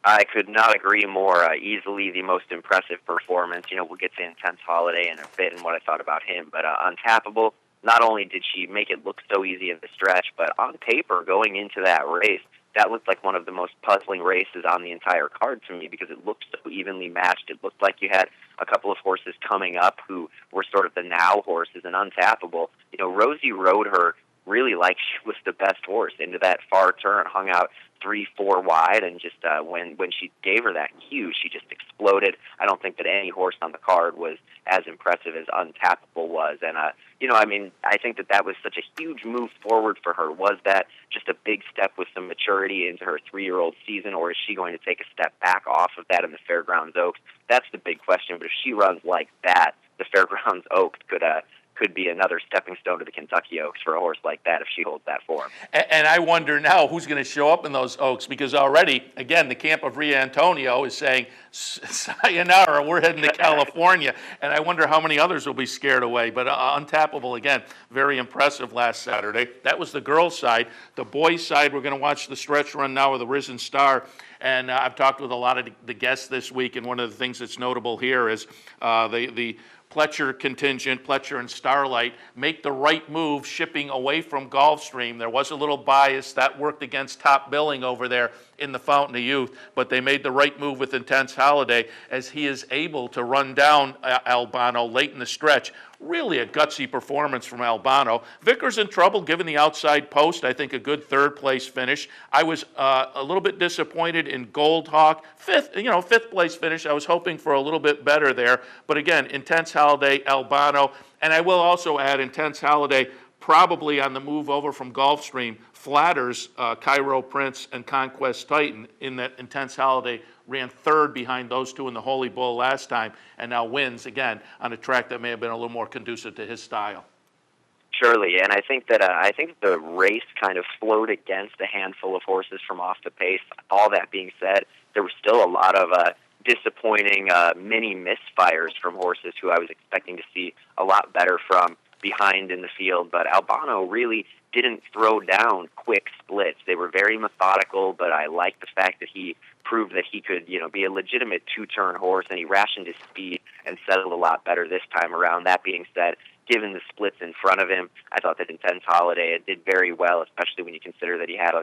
I could not agree more. Easily the most impressive performance. We'll get to Intense Holiday in a bit and what I thought about him. But Untappable, not only did she make it look so easy in the stretch, but on paper, going into that race, that looked like one of the most puzzling races on the entire card to me because it looked so evenly matched. It looked like you had a couple of horses coming up who were sort of the now horses, and Untappable. Rosie rode her really like she was the best horse into that far turn, hung out 3-4 wide, and just when she gave her that cue, she just exploded. I don't think that any horse on the card was as impressive as Untappable was. And, I think that was such a huge move forward for her. Was that just a big step with some maturity into her 3-year-old season, or is she going to take a step back off of that in the Fairgrounds Oaks? That's the big question. But if she runs like that, the Fairgrounds Oaks could be another stepping stone to the Kentucky Oaks for a horse like that if she holds that form. And I wonder now who's going to show up in those Oaks, because already, again, the camp of Ria Antonio is saying, sayonara, we're heading to California. And I wonder how many others will be scared away. But Untappable, again, very impressive last Saturday. That was the girls' side. The boys' side, we're going to watch the stretch run now with the Risen Star. And I've talked with a lot of the guests this week, and one of the things that's notable here is the Pletcher contingent, Pletcher and Starlight, make the right move shipping away from Gulfstream. There was a little bias that worked against Top Billing over there in the Fountain of Youth, but they made the right move with Intense Holiday as he is able to run down Albano late in the stretch, really a gutsy performance from Albano. Vickers in trouble given the outside post. I think a good third-place finish. I was a little bit disappointed in Goldhawk. Fifth place finish. I was hoping for a little bit better there. But again, Intense Holiday, Albano. And I will also add Intense Holiday probably on the move over from Gulfstream flatters Cairo Prince and Conquest Titan in that Intense Holiday ran third behind those two in the Holy Bull last time and now wins again on a track that may have been a little more conducive to his style. Surely, and I think that the race kind of flowed against a handful of horses from off the pace. All that being said, there was still a lot of disappointing mini misfires from horses who I was expecting to see a lot better from behind in the field, but Albano really didn't throw down quick splits. They were very methodical, but I like the fact that he proved that he could, be a legitimate two-turn horse, and he rationed his speed and settled a lot better this time around. That being said, given the splits in front of him, I thought that Intense Holiday did very well, especially when you consider that he had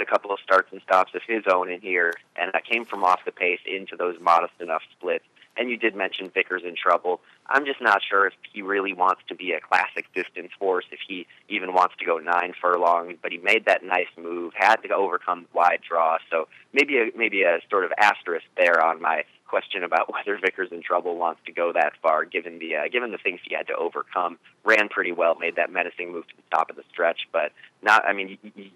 a couple of starts and stops of his own in here, and that came from off the pace into those modest enough splits. And you did mention Vickers in trouble. I'm just not sure if he really wants to be a classic distance horse, if he even wants to go 9 furlongs, but he made that nice move, had to overcome the wide draw. So maybe a sort of asterisk there on my question about whether Vickers in trouble wants to go that far, given the things he had to overcome. Ran pretty well, made that menacing move to the top of the stretch, but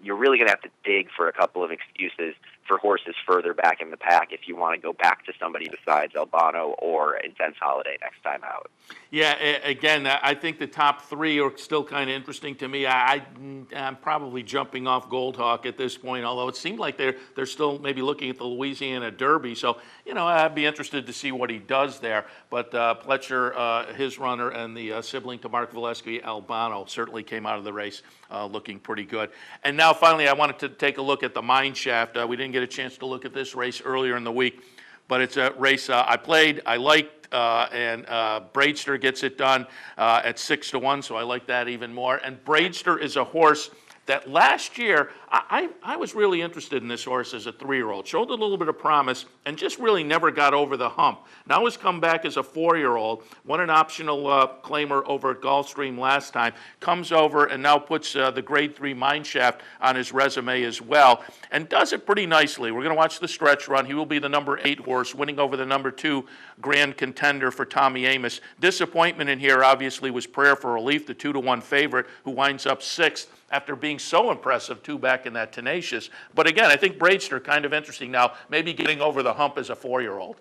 you're really going to have to dig for a couple of excuses for horses further back in the pack if you want to go back to somebody besides Albano or Intense Holiday next time out. Yeah, again, I think the top three are still kind of interesting to me. I'm probably jumping off Goldhawk at this point, although it seemed like they're still maybe looking at the Louisiana Derby. So, I'd be interested to see what he does there. But Pletcher, his runner, and the sibling to Mark Valesky, Albano, certainly came out of the race looking pretty good. And now, finally, I wanted to take a look at the Mine Shaft. We didn't get a chance to look at this race earlier in the week, but it's a race I played, I liked, and Bradester gets it done at 6-1, so I like that even more. And Bradester is a horse that last year, I was really interested in this horse as a 3-year-old. Showed a little bit of promise and just really never got over the hump. Now has come back as a 4-year-old, won an optional claimer over at Gulfstream last time, comes over and now puts the Grade 3 Mine Shaft on his resume as well, and does it pretty nicely. We're going to watch the stretch run. He will be the number 8 horse, winning over the number 2 Grand Contender for Tommy Amos. Disappointment in here, obviously, was Prayer for Relief, the 2-1 favorite, who winds up 6th after being so impressive, 2 back in that Tenacious. But again, I think Bradester kind of interesting now, maybe getting over the hump as a 4-year-old.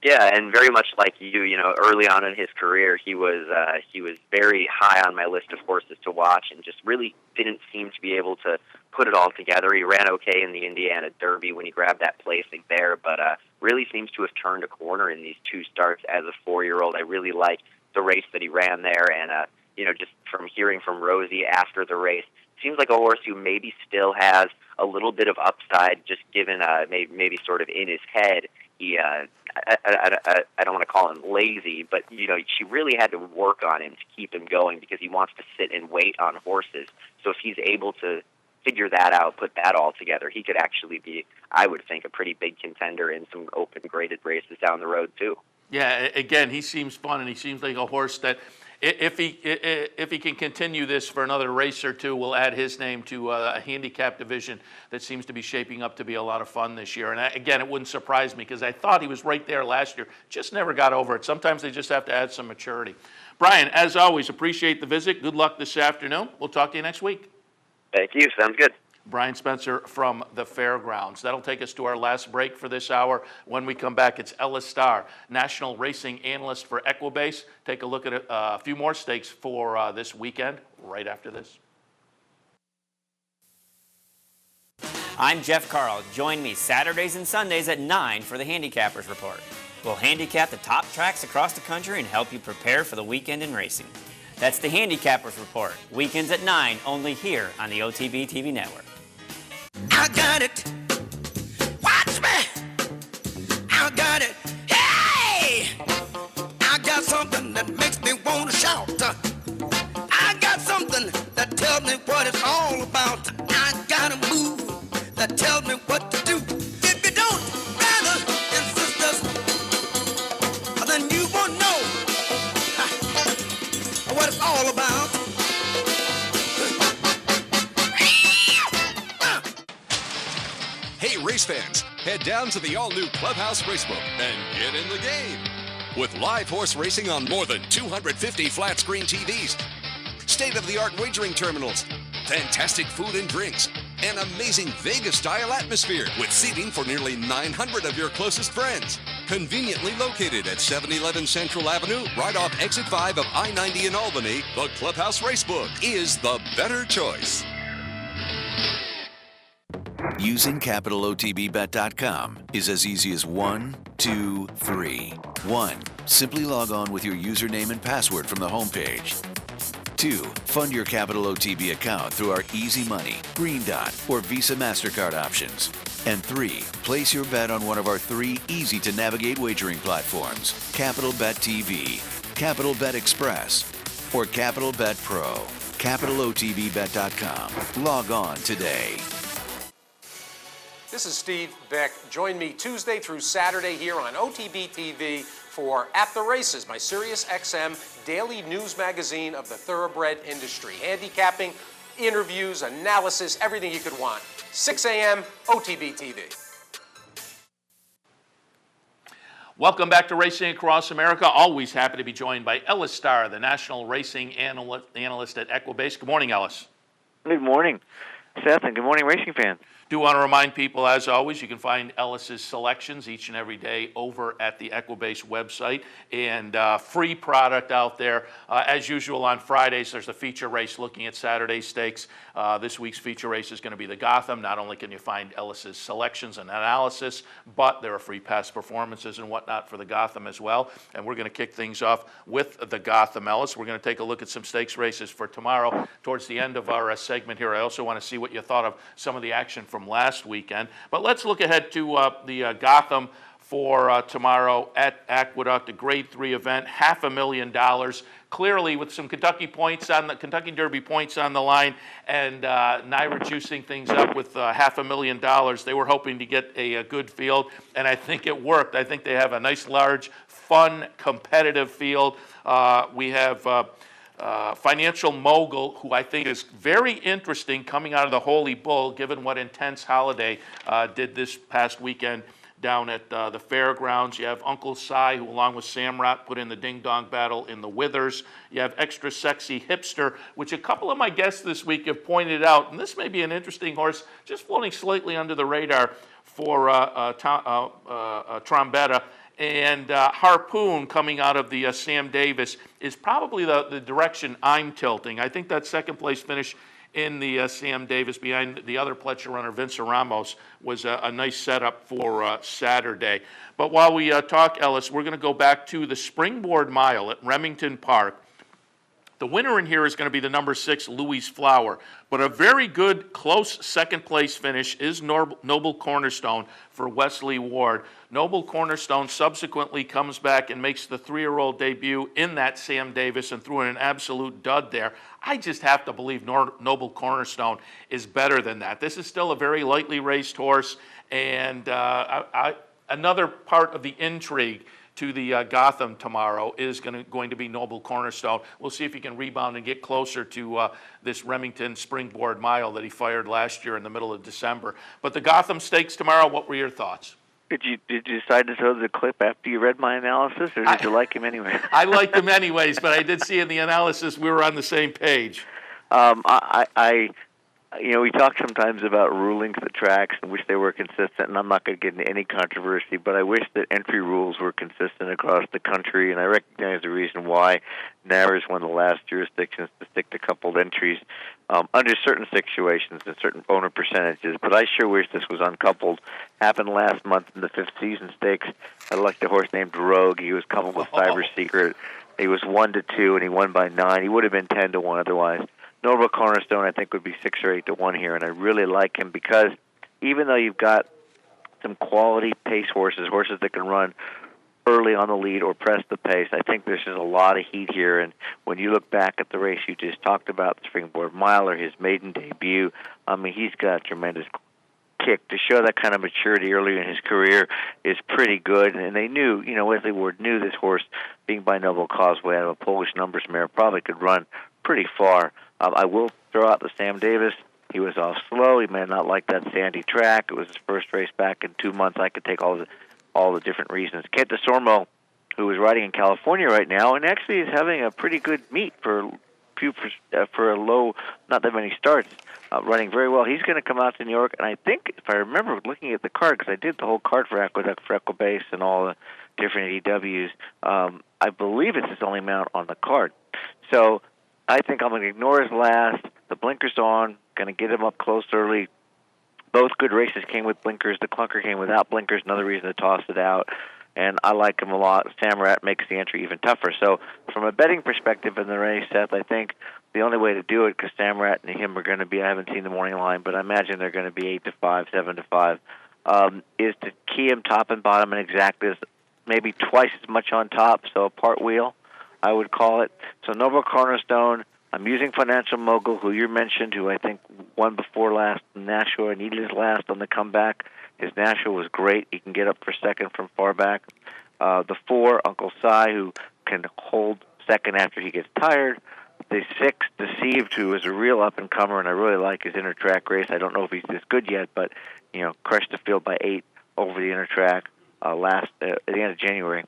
Yeah, and very much like you, early on in his career, he was very high on my list of horses to watch, and just really didn't seem to be able to put it all together. He ran okay in the Indiana Derby when he grabbed that placing there, but really seems to have turned a corner in these 2 starts as a 4-year-old. I really like the race that he ran there, and just from hearing from Rosie after the race, seems like a horse who maybe still has a little bit of upside, just given maybe sort of in his head. He, I don't want to call him lazy, but she really had to work on him to keep him going because he wants to sit and wait on horses. So if he's able to figure that out, put that all together, he could actually be, I would think, a pretty big contender in some open graded races down the road too. Yeah, again, he seems fun, and he seems like a horse that, if he can continue this for another race or two, will add his name to a handicap division that seems to be shaping up to be a lot of fun this year. And again, it wouldn't surprise me because I thought he was right there last year, just never got over it. Sometimes they just have to add some maturity. Brian, as always, appreciate the visit. Good luck this afternoon. We'll talk to you next week. Thank you. Sounds good. Brian Spencer from the Fairgrounds. That'll take us to our last break for this hour. When we come back, it's Ellis Starr, National Racing Analyst for Equibase. Take a look at a few more stakes for this weekend right after this. I'm Jeff Carl. Join me Saturdays and Sundays at 9 for the Handicappers Report. We'll handicap the top tracks across the country and help you prepare for the weekend in racing. That's the Handicappers Report, weekends at 9, only here on the OTB TV network. I got it. Watch me. I got it. Hey! I got something that makes me want to shout. I got something that tells me what it's all about. I got a move that tells me what to do. If you don't, brothers and sisters, then you won't know. Hey, race fans, head down to the all-new Clubhouse Racebook and get in the game. With live horse racing on more than 250 flat-screen TVs, state-of-the-art wagering terminals, fantastic food and drinks, an amazing Vegas-style atmosphere with seating for nearly 900 of your closest friends. Conveniently located at 711 Central Avenue, right off Exit 5 of I-90 in Albany, the Clubhouse Racebook is the better choice. Using CapitalOTBBet.com is as easy as 1, 2, 3. 1. Simply log on with your username and password from the homepage. 2. Fund your Capital OTB account through our Easy Money, Green Dot, or Visa MasterCard options. And 3. Place your bet on one of our 3 easy-to-navigate wagering platforms, Capital Bet TV, Capital Bet Express, or Capital Bet Pro. CapitalOTBBet.com. Log on today. This is Steve Beck. Join me Tuesday through Saturday here on OTB TV for At the Races, my Sirius XM daily news magazine of the thoroughbred industry. Handicapping, interviews, analysis, everything you could want. 6 a.m. OTB TV. Welcome back to Racing Across America. Always happy to be joined by Ellis Starr, the National Racing Analyst at Equibase. Good morning, Ellis. Good morning, Seth, and good morning, racing fans. Do want to remind people, as always, you can find Ellis's selections each and every day over at the Equibase website, and free product out there. As usual on Fridays, there's a feature race looking at Saturday stakes. This week's feature race is going to be the Gotham. Not only can you find Ellis's selections and analysis, but there are free past performances and whatnot for the Gotham as well. And we're going to kick things off with the Gotham, Ellis. We're going to take a look at some stakes races for tomorrow towards the end of our segment here. I also want to see what you thought of some of the action from last weekend. But let's look ahead to the Gotham for tomorrow at Aqueduct, a Grade 3 event, $500,000. Clearly, with some Kentucky points on the Kentucky Derby points on the line, and Naira juicing things up with $500,000, they were hoping to get a good field, and I think it worked. I think they have a nice, large, fun, competitive field. We have Financial Mogul, who I think is very interesting coming out of the Holy Bull, given what Intense Holiday did this past weekend down at the fairgrounds. You have Uncle Si, who along with Samrat put in the Ding Dong Battle in the Withers. You have Extra Sexy Hipster, which a couple of my guests this week have pointed out, and this may be an interesting horse, just floating slightly under the radar for Trombetta. And Harpoon, coming out of the Sam Davis, is probably the direction I'm tilting. I think that second place finish in the Sam Davis behind the other Pletcher runner, Vince Ramos, was a nice setup for Saturday. But while we talk, Ellis, we're going to go back to the Springboard Mile at Remington Park. The winner in here is going to be the number 6, Louis Flower. But a very good, close second-place finish is Noble Cornerstone for Wesley Ward. Noble Cornerstone subsequently comes back and makes the 3-year-old debut in that Sam Davis and threw in an absolute dud there. I just have to believe Noble Cornerstone is better than that. This is still a very lightly raced horse, and another part of the intrigue to the Gotham tomorrow is going to be Noble Cornerstone. We'll see if he can rebound and get closer to this Remington Springboard Mile that he fired last year in the middle of December. But the Gotham Stakes tomorrow, what were your thoughts? Did you decide to throw the clip after you read my analysis, or did you like him anyway? I liked him anyways, but I did see in the analysis we were on the same page. We talk sometimes about rulings at tracks and wish they were consistent, and I'm not going to get into any controversy, but I wish that entry rules were consistent across the country, and I recognize the reason why NARA is one of the last jurisdictions to stick to coupled entries under certain situations and certain owner percentages, but I sure wish this was uncoupled. Happened last month in the 5th Season Stakes. I liked a horse named Rogue. He was coupled with Cyber Secret. He was 1-2, and he won by 9. He would have been 10-1 otherwise. Noble Cornerstone, I think, would be 6 or 8-1 here, and I really like him because even though you've got some quality pace horses that can run early on the lead or press the pace, I think there's just a lot of heat here. And when you look back at the race you just talked about, the Springboard Mile, or his maiden debut, I mean, he's got a tremendous kick. To show that kind of maturity early in his career is pretty good. And they knew, Wesley Ward knew this horse, being by Noble Causeway out of a Polish numbers mare, probably could run pretty far. I will throw out the Sam Davis. He was off slow. He may not like that sandy track. It was his first race back in 2 months. I could take all the different reasons. Kent DeSormo, who is riding in California right now, and actually is having a pretty good meet for a low, not that many starts, running very well. He's going to come out to New York, and I think, if I remember looking at the card, because I did the whole card for Aqueduct, for Equibase, and all the different ADWs, I believe it's his only mount on the card. So I think I'm going to ignore his last. The blinker's on, going to get him up close early. Both good races came with blinkers. The clunker came without blinkers, another reason to toss it out. And I like him a lot. Samrat makes the entry even tougher. So from a betting perspective in the race, Seth, I think the only way to do it, because Samrat and him are going to be, I haven't seen the morning line, but I imagine they're going to be 8-5, 7-5, is to key him top and bottom and exact as maybe twice as much on top, so a part wheel, I would call it. So Noble Cornerstone, I'm using Financial Mogul, who you mentioned, who I think won before last in Nashua, needed his last on the comeback. His Nashua was great. He can get up for second from far back. The 4, Uncle Si, who can hold second after he gets tired. The 6, Deceived, who is a real up-and-comer, and I really like his inner track race. I don't know if he's this good yet, but, crushed the field by 8 over the inner track at the end of January.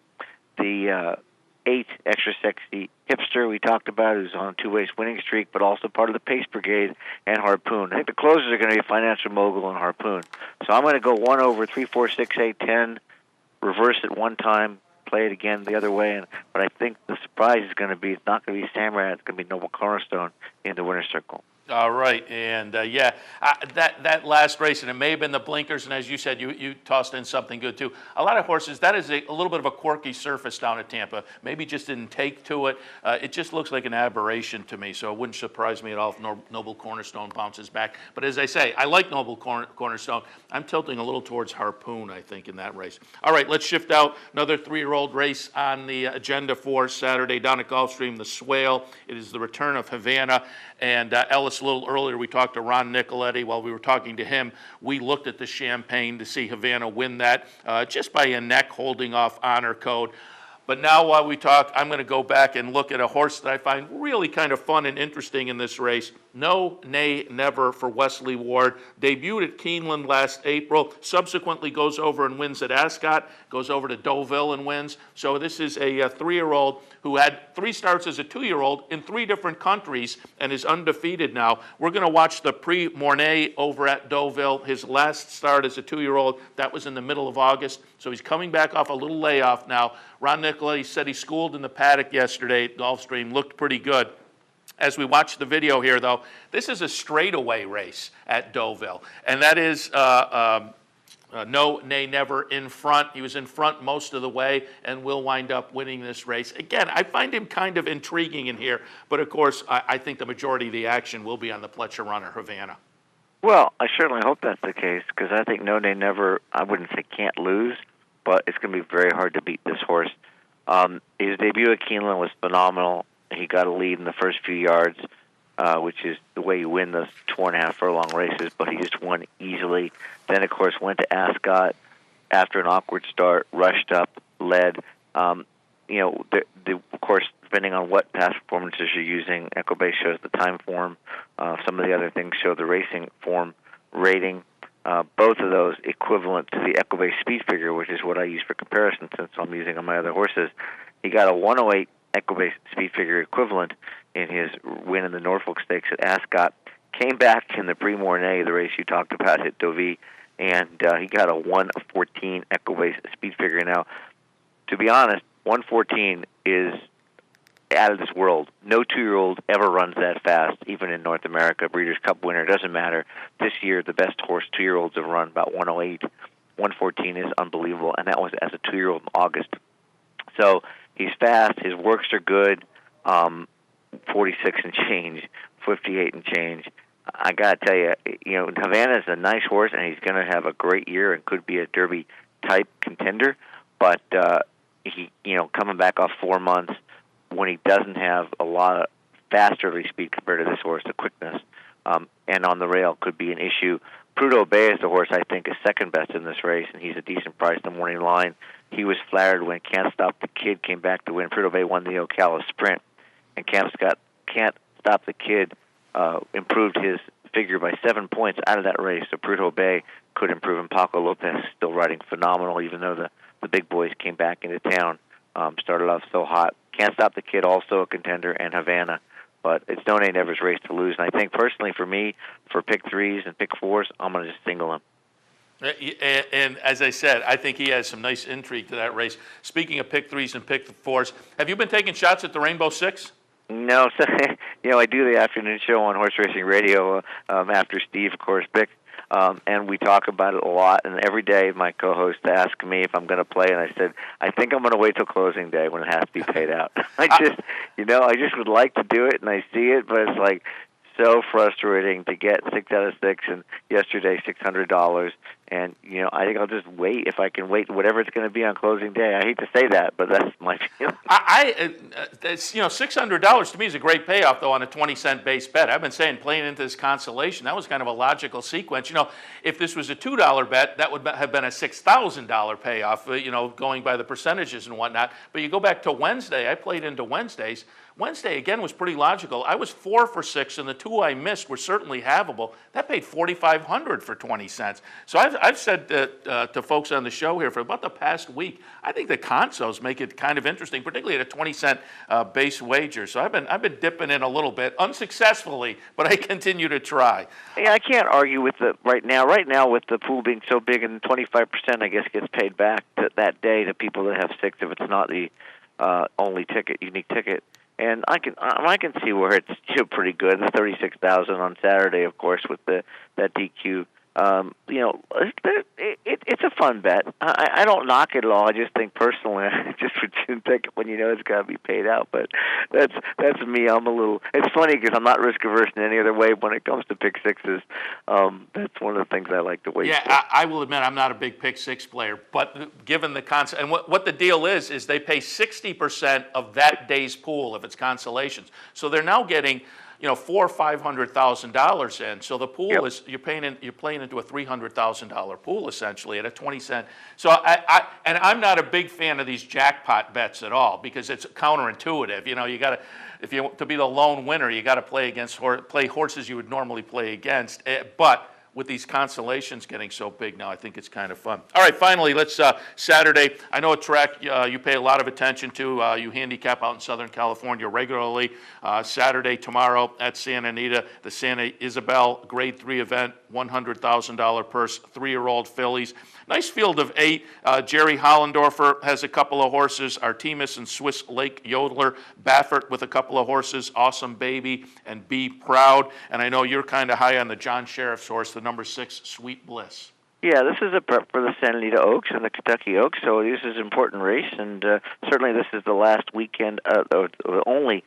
The 8, Extra Sexy Hipster, we talked about, who's on a 2-race winning streak, but also part of the Pace Brigade, and Harpoon. I think the closers are going to be Financial Mogul and Harpoon. So I'm going to go 1 over 3, 4, 6, 8, 10, reverse it one time, play it again the other way. But I think the surprise is going to be, it's not going to be Samrat, it's going to be Noble Cornerstone in the winner's circle. All right, and that last race, and it may have been the blinkers, and as you said, you tossed in something good too. A lot of horses, that is a little bit of a quirky surface down at Tampa. Maybe just didn't take to it. It just looks like an aberration to me, so it wouldn't surprise me at all if Noble Cornerstone bounces back. But as I say, I like Noble Cornerstone. I'm tilting a little towards Harpoon, I think, in that race. All right, let's shift out. Another 3-year-old race on the agenda for Saturday down at Gulfstream, the Swale. It is the return of Havana. And Ellis, a little earlier, we talked to Ron Nicoletti. While we were talking to him, we looked at the Champagne to see Havana win that just by a neck, holding off Honor Code. But now while we talk, I'm going to go back and look at a horse that I find really kind of fun and interesting in this race. No, Nay, Never for Wesley Ward. Debuted at Keeneland last April, subsequently goes over and wins at Ascot, goes over to Deauville and wins. So this is a 3-year-old who had 3 starts as a 2-year-old in 3 different countries and is undefeated now. We're going to watch the Prix Mornay over at Deauville. His last start as a 2-year-old, that was in the middle of August. So he's coming back off a little layoff now. Ron Nicoletti said he schooled in the paddock yesterday at Gulfstream, looked pretty good. As we watch the video here, though, this is a straightaway race at Deauville, and that is No, Nay, Never in front. He was in front most of the way and will wind up winning this race. Again, I find him kind of intriguing in here, but of course, I think the majority of the action will be on the Pletcher runner, Havana. Well, I certainly hope that's the case, because I think No, Nay, Never, I wouldn't say can't lose, but it's going to be very hard to beat this horse. His debut at Keeneland was phenomenal. He got a lead in the first few yards, which is the way you win those 2.5 furlong races, but he just won easily. Then, of course, went to Ascot after an awkward start, rushed up, led. Of course, depending on what past performances you're using, Equibase shows the time form. Some of the other things show the racing form rating. Both of those equivalent to the Equibase speed figure, which is what I use for comparison since I'm using on my other horses. He got a 108 Equibase speed figure equivalent in his win in the Norfolk Stakes at Ascot. Came back in the Prix Mornay, the race you talked about at Deauville, and he got a 114 Equibase speed figure. Now, to be honest, 114 is out of this world. No 2-year-old ever runs that fast, even in North America. Breeders' Cup winner, doesn't matter. This year, the best horse 2-year-olds have run about 108. 114 is unbelievable, and that was as a 2-year-old in August. So he's fast. His works are good. 46 and change, 58 and change. I got to tell you, Havana is a nice horse, and he's going to have a great year and could be a Derby-type contender. But he, coming back off 4 months, when he doesn't have a lot of fast early speed compared to this horse, the quickness, and on the rail could be an issue. Prud'Homme Bay is the horse I think is second best in this race, and he's a decent price in the morning line. He was flattered when Can't Stop the Kid came back to win. Prud'Homme Bay won the Ocala Sprint, and Can't Stop the Kid improved his figure by 7 points out of that race. So Prudhoe Bay could improve, and Paco Lopez still riding phenomenal, even though the big boys came back into town. Started off so hot. Can't Stop the Kid, also a contender, and Havana. But it's No Nay Never's race to lose. And I think, personally, for me, for pick 3s and pick 4s, I'm going to just single him. And as I said, I think he has some nice intrigue to that race. Speaking of pick 3s and pick 4s, have you been taking shots at the Rainbow Six? No, so, I do the afternoon show on Horse Racing Radio after Steve, of course, picked. And we talk about it a lot, and every day my co-host asks me if I'm going to play, and I said, I think I'm going to wait till closing day when it has to be paid out. I just would like to do it, and I see it, but it's like so frustrating to get 6 out of 6, and yesterday $600, and, I think I'll just wait if I can wait, whatever it's going to be on closing day. I hate to say that, but that's my feeling. $600 to me is a great payoff, though, on a 20-cent base bet. I've been saying playing into this consolation, that was kind of a logical sequence. If this was a $2 bet, that would have been a $6,000 payoff, going by the percentages and whatnot. But you go back to Wednesday, I played into Wednesdays. Wednesday, again, was pretty logical. I was 4 for 6, and the 2 I missed were certainly havable. That paid $4,500 for 20 cents. So I've said to folks on the show here for about the past week, I think the consos make it kind of interesting, particularly at a 20-cent base wager. So I've been dipping in a little bit, unsuccessfully, but I continue to try. Yeah, I can't argue with right now with the pool being so big, and 25%, I guess, gets paid back that day to people that have 6 if it's not the only unique ticket. And I can see where it's pretty good. The 36,000 on Saturday, of course, with that DQ. It's a fun bet. I don't knock it at all. I just think personally, I just would take it when it's got to be paid out. But that's me. I'm a little. It's funny because I'm not risk averse in any other way when it comes to pick 6s. That's one of the things I like to wait. Yeah, I will admit I'm not a big pick 6 player, but given the concept and what the deal is they pay 60% of that day's pool if it's consolations. So they're now getting $400,000 or $500,000 in. So the pool is you're playing into a $300,000 pool essentially at a 20-cent. So I'm not a big fan of these jackpot bets at all because it's counterintuitive. You got to to be the lone winner, you got to play horses you would normally play against. But with these consolations getting so big now, I think it's kind of fun. All right, finally, let's Saturday. I know a track you pay a lot of attention to. You handicap out in Southern California regularly. Saturday, tomorrow at Santa Anita, the Santa Isabel Grade 3 event, $100,000 purse, 3-year-old fillies. Nice field of 8. Jerry Hollendorfer has a couple of horses. Artemis and Swiss Lake Yodeler. Baffert with a couple of horses. Awesome Baby and Be Proud. And I know you're kind of high on the John Sheriff's horse, the number 6, Sweet Bliss. Yeah, this is a prep for the Santa Anita Oaks and the Kentucky Oaks, so this is an important race, and certainly this is the last weekend, the only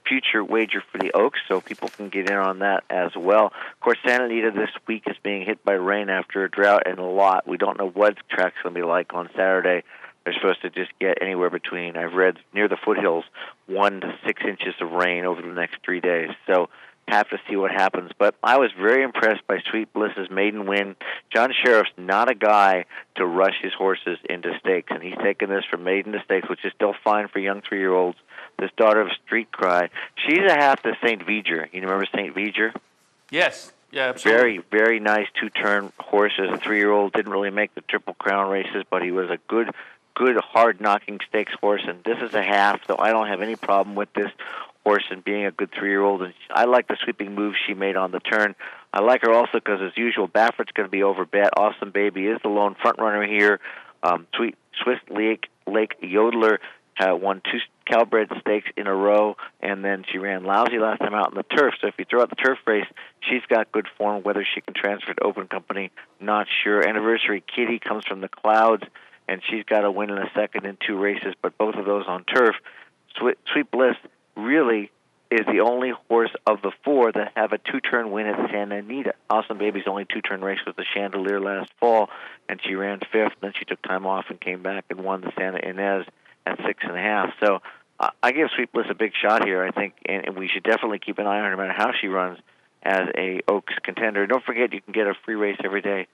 future wager for the Oaks, so people can get in on that as well. Of course, Santa Anita this week is being hit by rain after a drought and a lot. We don't know what the track's going to be like on Saturday. They're supposed to just get anywhere between, I've read, near the foothills, 1 to 6 inches of rain over the next 3 days. So have to see what happens. But I was very impressed by Sweet Bliss's maiden win. John Sheriff's not a guy to rush his horses into stakes, and he's taken this from maiden to stakes, which is still fine for young 3-year-olds. This Daughter of Street Cry, she's a half to St. Viger. You remember St. Viger? Yes. Yeah, absolutely. Very, very nice 2-turn horse as a 3-year-old. Didn't really make the Triple Crown races, but he was a good, hard-knocking stakes horse, and this is a half, so I don't have any problem with this horse and being a good 3-year-old. And I like the sweeping moves she made on the turn. I like her also because, as usual, Baffert's going to be overbet. Awesome Baby is the lone front runner here. Swiss Lake Yodeler won 2 Calbred stakes in a row, and then she ran lousy last time out in the turf. So if you throw out the turf race, she's got good form. Whether she can transfer to Open Company, not sure. Anniversary Kitty comes from the clouds, and she's got a win in a second in 2 races, but both of those on turf. Sweet Bliss really is the only horse of the 4 that have a 2-turn win at Santa Anita. Awesome Baby's only 2-turn race was the Chandelier last fall, and she ran 5th. Then she took time off and came back and won the Santa Ynez at 6.5. So I give Sweet Bliss a big shot here, I think, and we should definitely keep an eye on her no matter how she runs as a Oaks contender. Don't forget, you can get a free race every day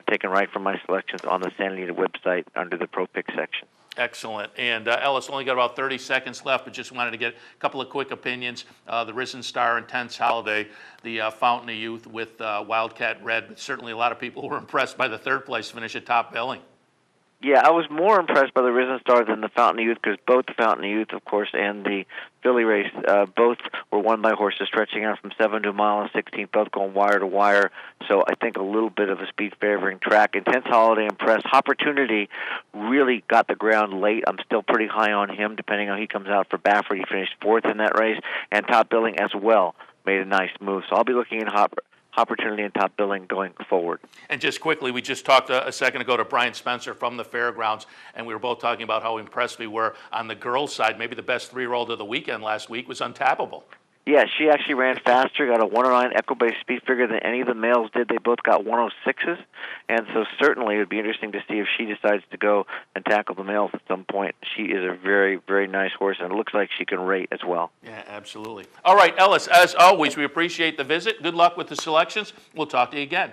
taken right from my selections on the Santa Anita website under the Pro Pick section. Excellent. And Ellis, only got about 30 seconds left, but just wanted to get a couple of quick opinions. The Risen Star and Tense Holiday, the Fountain of Youth with Wildcat Red, but certainly a lot of people were impressed by the third place finish at top billing. Yeah, I was more impressed by the Risen Star than the Fountain of Youth because both the Fountain of Youth, of course, and the Philly race, both were won by horses stretching out from 7 to a mile and 16, both going wire to wire. So I think a little bit of a speed favoring track. Intense Holiday impressed. Opportunity really got the ground late. I'm still pretty high on him, depending on how he comes out for Baffert. He finished 4th in that race, and Top Billing as well made a nice move. So I'll be looking at Opportunity and Top Billing going forward. And just quickly, we just talked a second ago to Brian Spencer from the Fairgrounds, and we were both talking about how impressed we were on the girls' side. Maybe the best 3-year-old of the weekend last week was Untappable. Yeah, she actually ran faster, got a 109 equibase speed figure than any of the males did. They both got 106s, and so certainly it would be interesting to see if she decides to go and tackle the males at some point. She is a very, very nice horse, and it looks like she can rate as well. Yeah, absolutely. All right, Ellis, as always, we appreciate the visit. Good luck with the selections. We'll talk to you again.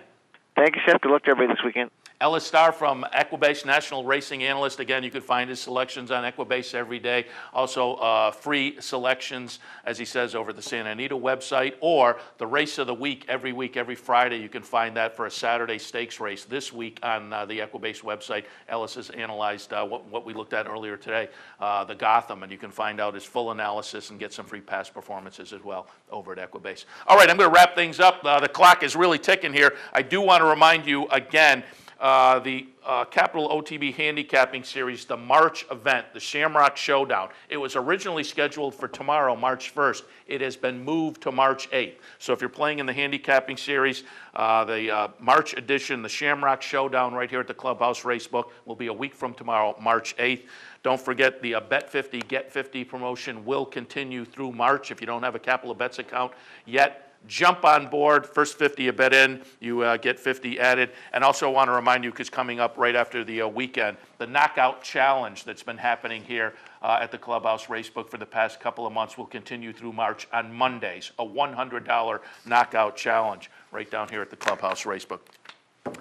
Thank you, Chef. Good luck to everybody this weekend. Ellis Starr from Equibase, National Racing Analyst. Again, you can find his selections on Equibase every day. Also, free selections, as he says, over the Santa Anita website, or the Race of the Week, every Friday. You can find that for a Saturday stakes race this week on the Equibase website. Ellis has analyzed what we looked at earlier today, the Gotham, and you can find out his full analysis and get some free past performances as well over at Equibase. All right, I'm going to wrap things up. The clock is really ticking here. I do want to remind you again, the Capital OTB Handicapping Series, the March event, the Shamrock Showdown. It was originally scheduled for tomorrow, March 1st. It has been moved to March 8th. So if you're playing in the Handicapping Series, the March edition, the Shamrock Showdown right here at the Clubhouse Racebook will be a week from tomorrow, March 8th. Don't forget the Bet 50, Get 50 promotion will continue through March. If you don't have a Capital Bets account yet, jump on board. First 50 you bet in, you get 50 added. And also want to remind you, because coming up right after the weekend, the Knockout Challenge that's been happening here at the Clubhouse Racebook for the past couple of months will continue through March on Mondays. A $100 Knockout Challenge right down here at the Clubhouse Racebook.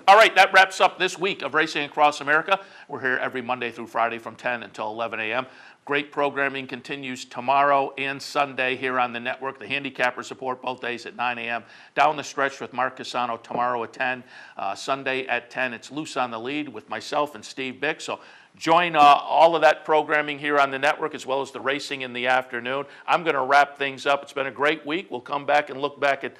All right, that wraps up this week of Racing Across America. We're here every Monday through Friday from 10 until 11 a.m. Great programming continues tomorrow and Sunday here on the network. The Handicappers Report both days at 9 a.m. Down the Stretch with Mark Casano tomorrow at 10. Sunday at 10, it's Loose on the Lead with myself and Steve Bick. So join all of that programming here on the network, as well as the racing in the afternoon. I'm going to wrap things up. It's been a great week. We'll come back and look back at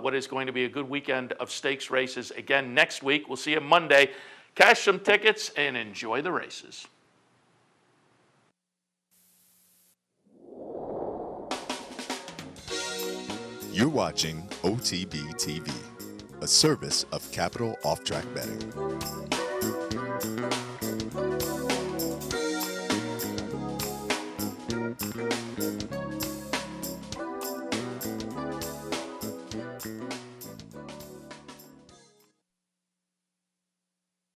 what is going to be a good weekend of stakes races again next week. We'll see you Monday. Cash some tickets and enjoy the races. You're watching OTB TV, a service of Capital Off Track Betting.